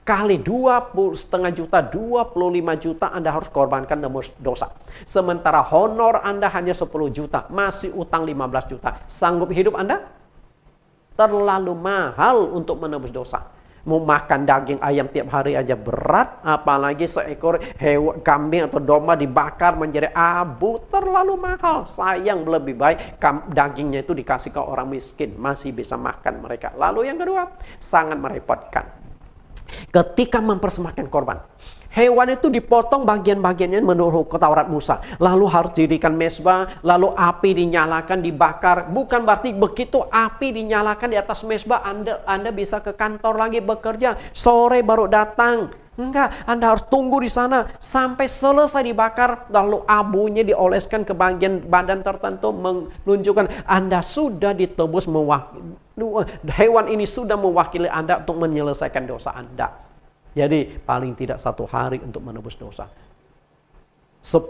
20,5 juta, 25 juta Anda harus korbankan tembus dosa. Sementara honor Anda hanya 10 juta, masih utang 15 juta. Sanggup hidup Anda? Terlalu mahal untuk menebus dosa. Mau makan daging ayam tiap hari aja berat, apalagi seekor hewan kambing atau domba dibakar menjadi abu, terlalu mahal. Sayang, lebih baik dagingnya itu dikasih ke orang miskin, masih bisa makan mereka. Lalu yang kedua, sangat merepotkan. Ketika mempersembahkan korban, hewan itu dipotong bagian-bagiannya menurut Taurat Musa. Lalu harus didirikan mezbah, lalu api dinyalakan, dibakar. Bukan berarti begitu api dinyalakan di atas mezbah, Anda bisa ke kantor lagi bekerja. Sore baru datang. Enggak, Anda harus tunggu di sana sampai selesai dibakar. Lalu abunya dioleskan ke bagian badan tertentu, menunjukkan Anda sudah ditebus hewan ini sudah mewakili Anda untuk menyelesaikan dosa Anda. Jadi paling tidak 1 hari untuk menebus dosa. 10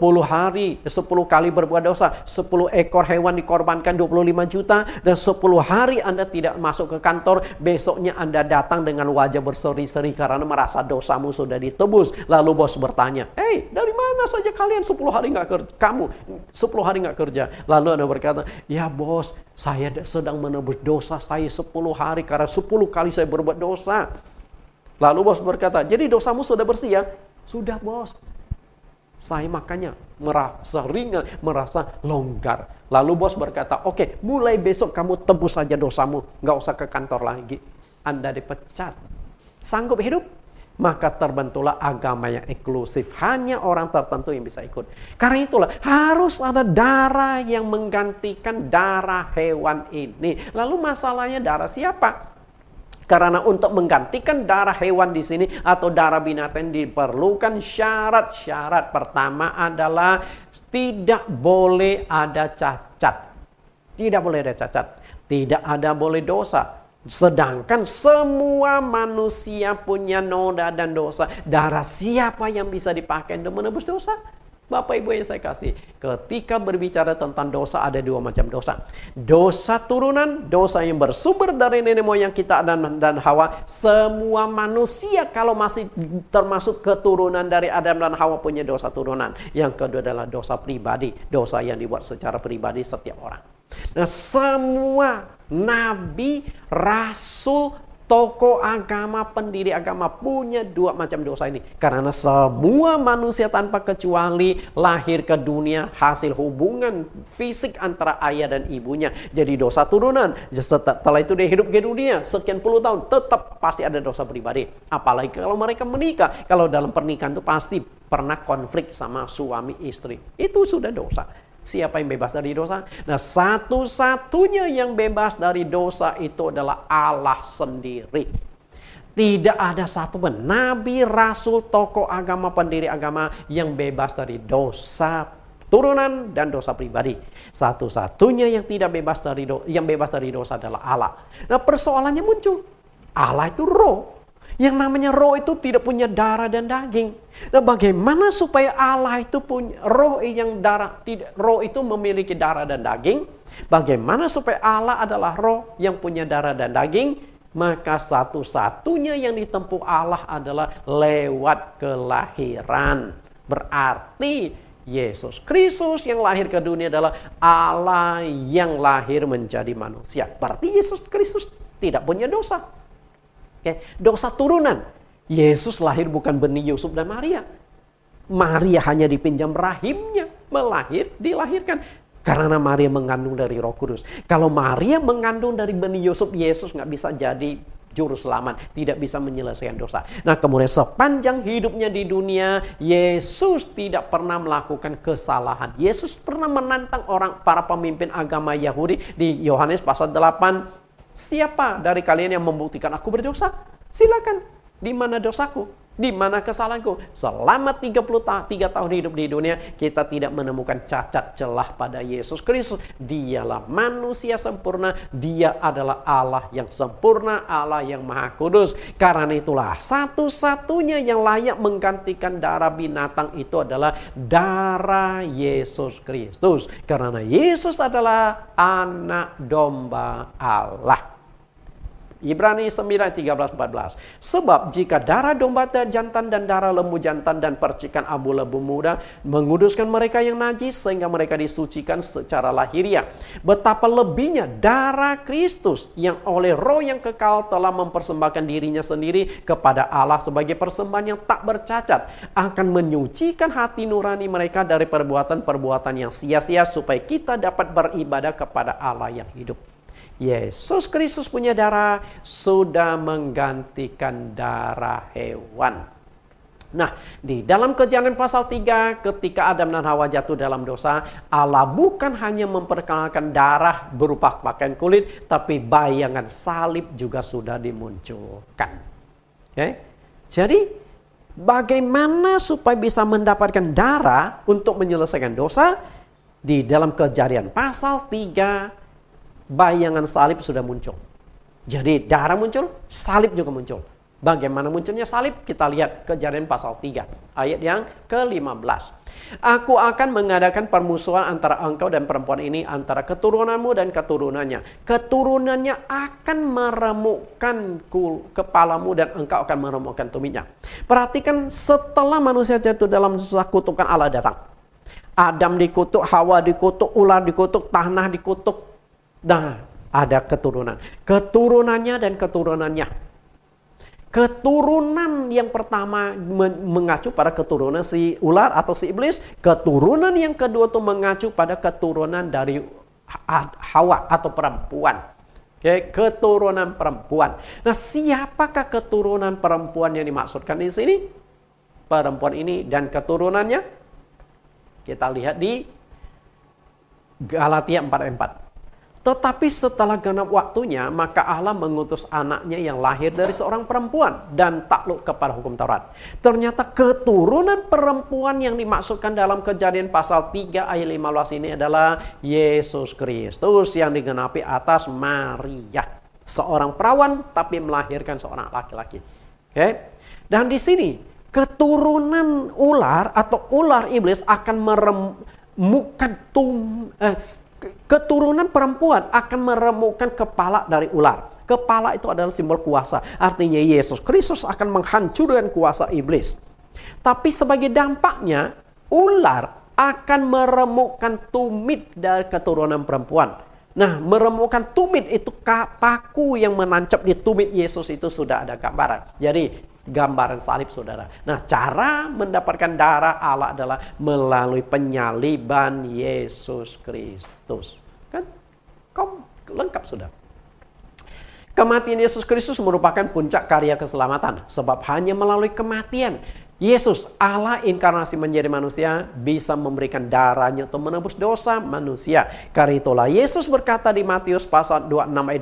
kali berbuat dosa, 10 ekor hewan dikorbankan 25 juta, dan 10 hari Anda tidak masuk ke kantor, besoknya Anda datang dengan wajah berseri-seri karena merasa dosamu sudah ditebus. Lalu bos bertanya, "Hei, dari mana saja kalian 10 hari nggak kerja? Kamu 10 hari nggak kerja?" Lalu Anda berkata, "Ya bos, saya sedang menebus dosa saya 10 hari karena 10 kali saya berbuat dosa." Lalu bos berkata, "Jadi dosamu sudah bersih ya?" "Sudah bos. Saya makanya merasa ringan, merasa longgar." Lalu bos berkata, "Oke, mulai besok kamu tebus saja dosamu. Nggak usah ke kantor lagi." Anda dipecat. Sanggup hidup? Maka terbentuklah agama yang eksklusif. Hanya orang tertentu yang bisa ikut. Karena itulah harus ada darah yang menggantikan darah hewan ini. Lalu masalahnya darah siapa? Karena untuk menggantikan darah hewan di sini atau darah binatang diperlukan syarat-syarat. Pertama adalah tidak boleh ada cacat. Tidak boleh ada cacat. Tidak ada boleh dosa. Sedangkan semua manusia punya noda dan dosa. Darah siapa yang bisa dipakai untuk menebus dosa? Bapak Ibu yang saya kasih, ketika berbicara tentang dosa ada 2 macam dosa. Dosa turunan, dosa yang bersumber dari nenek moyang kita dan Hawa. Semua manusia kalau masih termasuk keturunan dari Adam dan Hawa punya dosa turunan. Yang kedua adalah dosa pribadi, dosa yang dibuat secara pribadi setiap orang. Nah, semua nabi, rasul, tokoh agama, pendiri agama punya 2 macam dosa ini. Karena semua manusia tanpa kecuali lahir ke dunia hasil hubungan fisik antara ayah dan ibunya. Jadi dosa turunan. Setelah itu dia hidup di dunia sekian puluh tahun, tetap pasti ada dosa pribadi. Apalagi kalau mereka menikah. Kalau dalam pernikahan itu pasti pernah konflik sama suami istri. Itu sudah dosa. Siapa yang bebas dari dosa? Nah, satu-satunya yang bebas dari dosa itu adalah Allah sendiri. Tidak ada satupun nabi, rasul, tokoh agama, pendiri agama yang bebas dari dosa turunan dan dosa pribadi. Satu-satunya yang tidak bebas dari dosa adalah Allah. Nah, persoalannya muncul. Allah itu roh. Yang namanya roh itu tidak punya darah dan daging. Nah, bagaimana supaya Allah itu punya roh yang roh itu memiliki darah dan daging? Bagaimana supaya Allah adalah roh yang punya darah dan daging? Maka satu-satunya yang ditempuh Allah adalah lewat kelahiran. Berarti Yesus Kristus yang lahir ke dunia adalah Allah yang lahir menjadi manusia. Berarti Yesus Kristus tidak punya dosa. Dosa turunan. Yesus lahir bukan benih Yusuf dan Maria. Maria hanya dipinjam rahimnya, dilahirkan. Karena Maria mengandung dari Roh Kudus. Kalau Maria mengandung dari benih Yusuf, Yesus nggak bisa jadi juru selamat, tidak bisa menyelesaikan dosa. Nah, kemudian sepanjang hidupnya di dunia, Yesus tidak pernah melakukan kesalahan. Yesus pernah menantang para pemimpin agama Yahudi di Yohanes pasal 8. Siapa dari kalian yang membuktikan aku berdosa? Silakan. Di mana dosaku? Di mana kesalahanku? Selama 33 tahun hidup di dunia, kita tidak menemukan cacat celah pada Yesus Kristus. Dialah manusia sempurna. Dia adalah Allah yang sempurna, Allah yang maha kudus. Karena itulah satu-satunya yang layak menggantikan darah binatang itu adalah darah Yesus Kristus. Karena Yesus adalah anak domba Allah. Ibrani 9:13-14. Sebab jika darah domba jantan dan darah lembu jantan dan percikan abu lembu muda menguduskan mereka yang najis sehingga mereka disucikan secara lahiriah, betapa lebihnya darah Kristus yang oleh roh yang kekal telah mempersembahkan dirinya sendiri kepada Allah sebagai persembahan yang tak bercacat akan menyucikan hati nurani mereka dari perbuatan-perbuatan yang sia-sia supaya kita dapat beribadah kepada Allah yang hidup. Yesus Kristus punya darah sudah menggantikan darah hewan. Nah, di dalam Kejadian pasal 3 ketika Adam dan Hawa jatuh dalam dosa, Allah bukan hanya memperkenalkan darah berupa pakaian kulit, tapi bayangan salib juga sudah dimunculkan. Jadi, bagaimana supaya bisa mendapatkan darah untuk menyelesaikan dosa? Di dalam Kejadian pasal 3 bayangan salib sudah muncul. Jadi darah muncul, salib juga muncul. Bagaimana munculnya salib? Kita lihat Kejadian pasal 3 ayat yang ke-15. Aku akan mengadakan permusuhan antara engkau dan perempuan ini, antara keturunanmu dan keturunannya. Keturunannya akan meremukkan kepalamu dan engkau akan meremukkan tumitnya. Perhatikan, setelah manusia jatuh dalam dosa, kutukan Allah datang. Adam dikutuk, Hawa dikutuk, ular dikutuk, tanah dikutuk. Nah, ada keturunan. Keturunannya dan keturunannya. Keturunan yang pertama mengacu pada keturunan si ular atau si iblis. Keturunan yang kedua itu mengacu pada keturunan dari Hawa atau perempuan. Keturunan perempuan. Nah, siapakah keturunan perempuan yang dimaksudkan di sini? Perempuan ini dan keturunannya. Kita lihat di Galatia 4:4. Tetapi setelah genap waktunya, maka Allah mengutus anaknya yang lahir dari seorang perempuan dan takluk kepada hukum Taurat. Ternyata keturunan perempuan yang dimaksudkan dalam Kejadian pasal 3 ayat 15 ini adalah Yesus Kristus yang digenapi atas Maria. Seorang perawan tapi melahirkan seorang laki-laki. Dan di sini keturunan ular atau ular iblis akan meremukkan keturunan perempuan akan meremukkan kepala dari ular. Kepala itu adalah simbol kuasa. Artinya Yesus Kristus akan menghancurkan kuasa iblis. Tapi sebagai dampaknya, ular akan meremukkan tumit dari keturunan perempuan. Nah, meremukkan tumit itu paku yang menancap di tumit Yesus itu sudah ada gambaran. Jadi gambaran salib, saudara. Nah, cara mendapatkan darah Allah adalah melalui penyaliban Yesus Kristus. Kan? Lengkap sudah. Kematian Yesus Kristus merupakan puncak karya keselamatan. Sebab hanya melalui kematian Yesus, Allah inkarnasi menjadi manusia, bisa memberikan darahnya untuk menebus dosa manusia. Karena itulah Yesus berkata di Matius pasal 26 ayat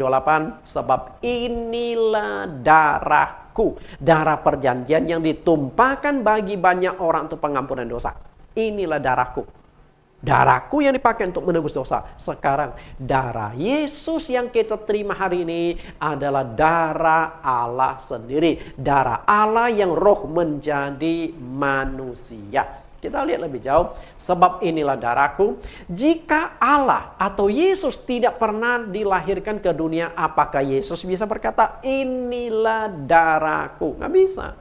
28, sebab inilah darahku, darah perjanjian yang ditumpahkan bagi banyak orang untuk pengampunan dosa. Inilah darahku. Darahku yang dipakai untuk menebus dosa. Sekarang darah Yesus yang kita terima hari ini adalah darah Allah sendiri. Darah Allah yang roh menjadi manusia. Kita lihat lebih jauh. Sebab inilah darahku. Jika Allah atau Yesus tidak pernah dilahirkan ke dunia, apakah Yesus bisa berkata, inilah darahku? Nggak bisa.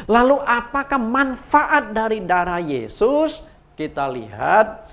Lalu apakah manfaat dari darah Yesus? Kita lihat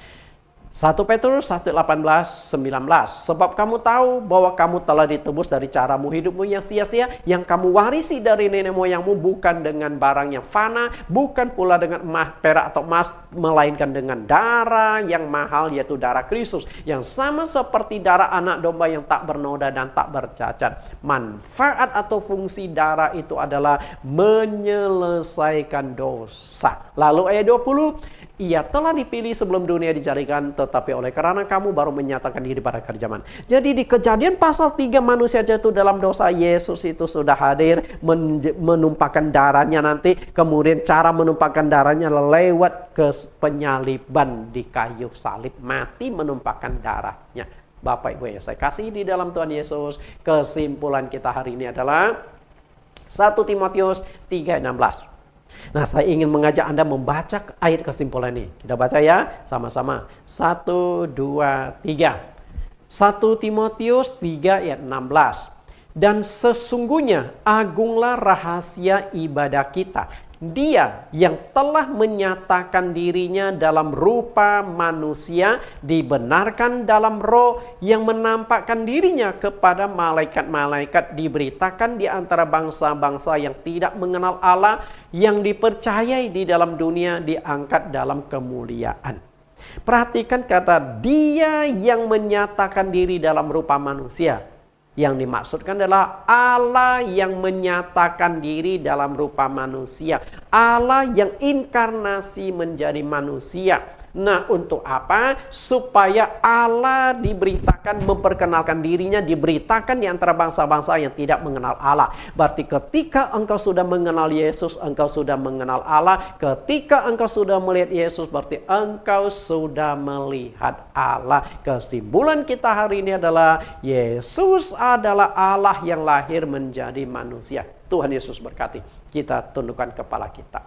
1 Petrus 1:18-19. Sebab kamu tahu bahwa kamu telah ditebus dari caramu hidupmu yang sia-sia, yang kamu warisi dari nenek moyangmu, bukan dengan barang yang fana, bukan pula dengan perak atau emas, melainkan dengan darah yang mahal, yaitu darah Kristus, yang sama seperti darah anak domba yang tak bernoda dan tak bercacat. Manfaat atau fungsi darah itu adalah menyelesaikan dosa. Lalu ayat 20, ia telah dipilih sebelum dunia dijadikan, tetapi oleh karena kamu baru menyatakan diri pada akhir zaman. Jadi di Kejadian pasal 3 manusia jatuh dalam dosa, Yesus itu sudah hadir menumpahkan darahnya nanti. Kemudian cara menumpahkan darahnya lewat ke penyaliban di kayu salib, mati menumpahkan darahnya. Bapak Ibu yang saya kasih di dalam Tuhan Yesus, kesimpulan kita hari ini adalah 1 Timotius 3:16. Nah, saya ingin mengajak Anda membaca ayat kesimpulan ini. Kita baca ya, sama-sama. 1, 2, 3. 1 Timotius 3 ayat 16. Dan sesungguhnya agunglah rahasia ibadah kita. Dia yang telah menyatakan dirinya dalam rupa manusia, dibenarkan dalam roh, yang menampakkan dirinya kepada malaikat-malaikat, diberitakan di antara bangsa-bangsa yang tidak mengenal Allah, yang dipercayai di dalam dunia, diangkat dalam kemuliaan. Perhatikan kata dia yang menyatakan diri dalam rupa manusia. Yang dimaksudkan adalah Allah yang menyatakan diri dalam rupa manusia. Allah yang inkarnasi menjadi manusia. Nah, untuk apa? Supaya Allah diberitakan, memperkenalkan dirinya, diberitakan di antara bangsa-bangsa yang tidak mengenal Allah. Berarti ketika engkau sudah mengenal Yesus, engkau sudah mengenal Allah. Ketika engkau sudah melihat Yesus, berarti engkau sudah melihat Allah. Kesimpulan kita hari ini adalah Yesus adalah Allah yang lahir menjadi manusia. Tuhan Yesus berkati. Kita tundukkan kepala kita.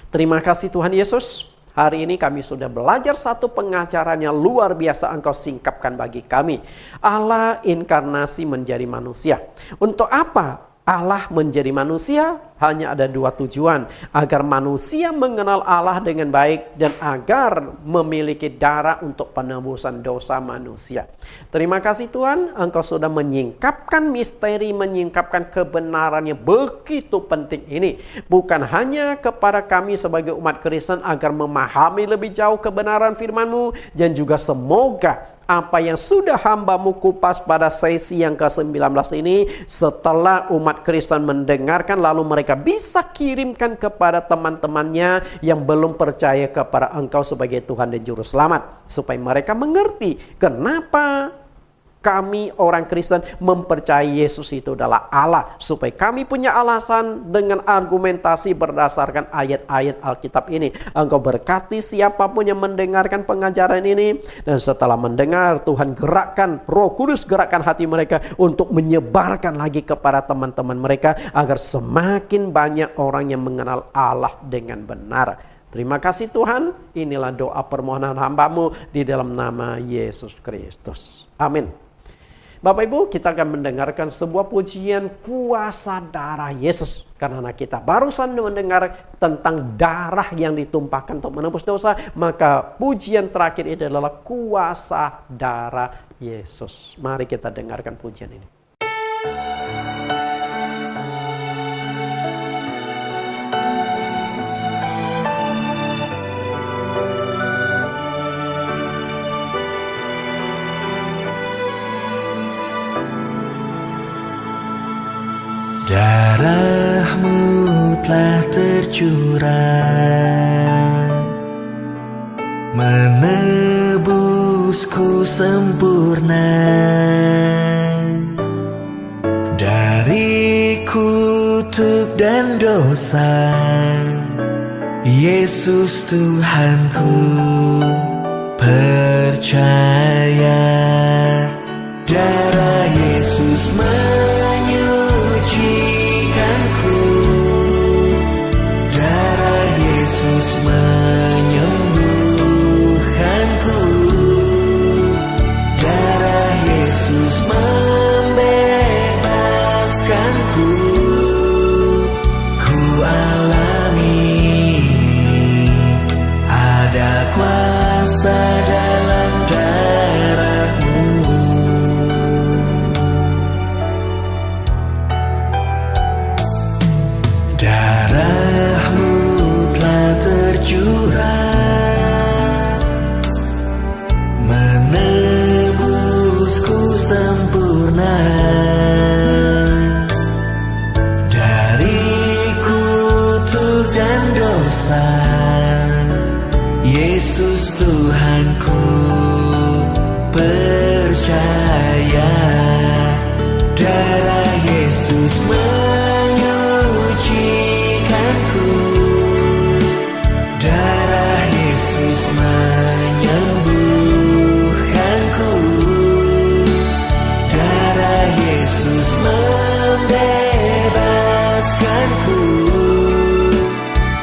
Terima kasih Tuhan Yesus. Hari ini kami sudah belajar satu pengajaran yang luar biasa engkau singkapkan bagi kami. Allah inkarnasi menjadi manusia. Untuk apa Allah menjadi manusia? Hanya ada dua tujuan. Agar manusia mengenal Allah dengan baik dan agar memiliki darah untuk penebusan dosa manusia. Terima kasih Tuhan, engkau sudah menyingkapkan misteri, menyingkapkan kebenaran yang begitu penting ini. Bukan hanya kepada kami sebagai umat Kristen agar memahami lebih jauh kebenaran firman-Mu, dan juga semoga apa yang sudah hamba-Mu kupas pada sesi yang ke-19 ini, setelah umat Kristen mendengarkan, lalu mereka bisa kirimkan kepada teman-temannya yang belum percaya kepada Engkau sebagai Tuhan dan Juru Selamat, supaya mereka mengerti kenapa kami orang Kristen mempercayai Yesus itu adalah Allah. Supaya kami punya alasan dengan argumentasi berdasarkan ayat-ayat Alkitab ini. Engkau berkati siapapun yang mendengarkan pengajaran ini. Dan setelah mendengar, Tuhan gerakkan, Roh Kudus gerakkan hati mereka untuk menyebarkan lagi kepada teman-teman mereka. Agar semakin banyak orang yang mengenal Allah dengan benar. Terima kasih Tuhan. Inilah doa permohonan hamba-Mu di dalam nama Yesus Kristus. Amin. Bapak Ibu, kita akan mendengarkan sebuah pujian kuasa darah Yesus. Karena kita barusan mendengar tentang darah yang ditumpahkan untuk menebus dosa, maka pujian terakhir ini adalah kuasa darah Yesus. Mari kita dengarkan pujian ini. Darah-Mu telah tercurah, menebusku sempurna dari kutuk dan dosa Yesus Tuhanku, percaya darah Yesus menyucikanku, darah Yesus menyembuhkanku, darah Yesus membebaskanku. Ku alami ada kuasa dalam darah-Mu. Darah-Mu telah tercurah, menebusku sempurna dari kutuk dan dosa. Yesus Tuhanku, percaya darah Yesus menyucikanku, darah Yesus menyembuhkanku, darah Yesus membebaskanku.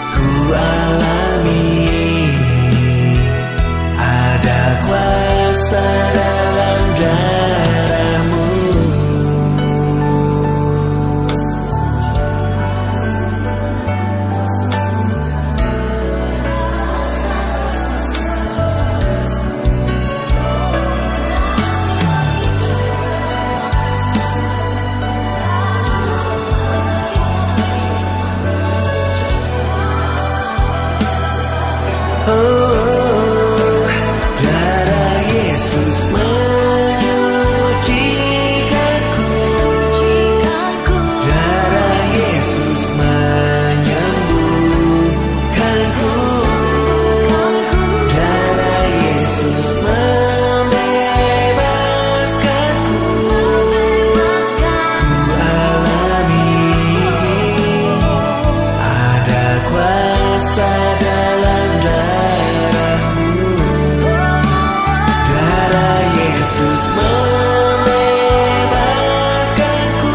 Ku alami ada kuasa dalam darah-Mu. Oh, darah Yesus menyucikanku, darah Yesus menyembuhkanku, darah Yesus membebaskanku. Ku alami ada kuasa dalam darah-Mu. Darah Yesus membebaskanku.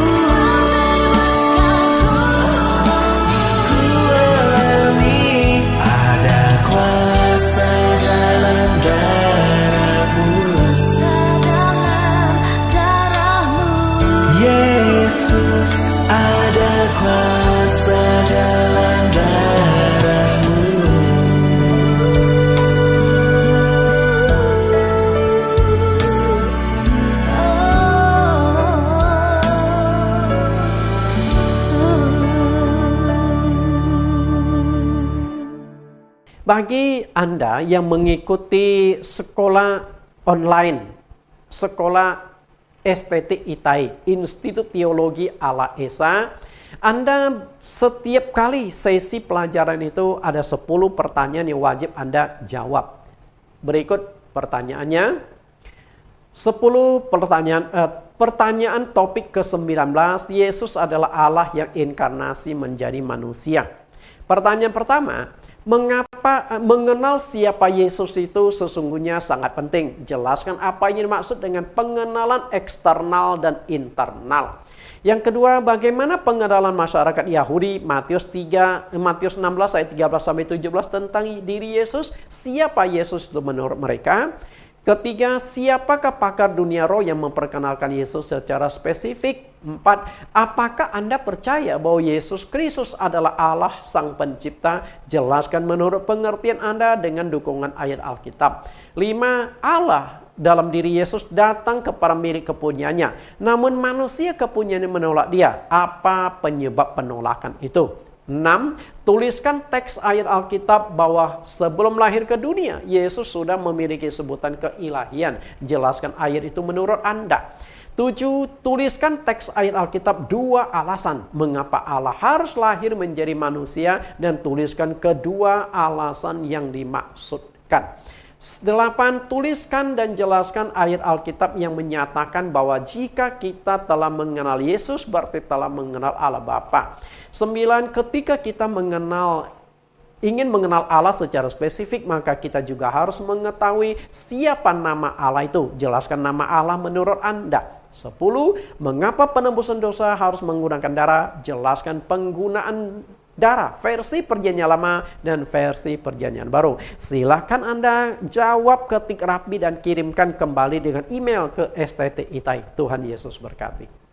Ku alami ada kuasa dalam darah-Mu. Yesus, ada kuasa dalam darah-Mu. Bagi Anda yang mengikuti sekolah online, sekolah STT ITAI, Institut Teologi Ala Esa, Anda setiap kali sesi pelajaran itu ada 10 pertanyaan yang wajib Anda jawab. Berikut pertanyaannya. 10 pertanyaan. Pertanyaan topik ke-19, Yesus adalah Allah yang inkarnasi menjadi manusia. Pertanyaan pertama, mengapa mengenal siapa Yesus itu sesungguhnya sangat penting? Jelaskan apa yang dimaksud dengan pengenalan eksternal dan internal. Yang kedua, bagaimana pengenalan masyarakat Yahudi? Matius 16 ayat 13 sampai 17 tentang diri Yesus. Siapa Yesus itu menurut mereka? Ketiga, siapakah pakar dunia roh yang memperkenalkan Yesus secara spesifik? 4, apakah Anda percaya bahwa Yesus Kristus adalah Allah Sang Pencipta? Jelaskan menurut pengertian Anda dengan dukungan ayat Alkitab. 5, Allah dalam diri Yesus datang kepada milik kepunyaannya, namun manusia kepunyaannya menolak dia. Apa penyebab penolakan itu? 6, tuliskan teks ayat Alkitab bahwa sebelum lahir ke dunia, Yesus sudah memiliki sebutan keilahian. Jelaskan ayat itu menurut Anda. 7, tuliskan teks ayat Alkitab 2 alasan mengapa Allah harus lahir menjadi manusia dan tuliskan kedua alasan yang dimaksudkan. 8, tuliskan dan jelaskan ayat Alkitab yang menyatakan bahwa jika kita telah mengenal Yesus berarti telah mengenal Allah Bapa. 9, ketika kita mengenal ingin mengenal Allah secara spesifik, maka kita juga harus mengetahui siapa nama Allah itu. Jelaskan nama Allah menurut Anda. 10. Mengapa penembusan dosa harus menggunakan darah? Jelaskan penggunaan darah, versi Perjanjian Lama dan versi Perjanjian Baru. Silakan Anda jawab, ketik rapi dan kirimkan kembali dengan email ke STT ITAI. Tuhan Yesus berkati.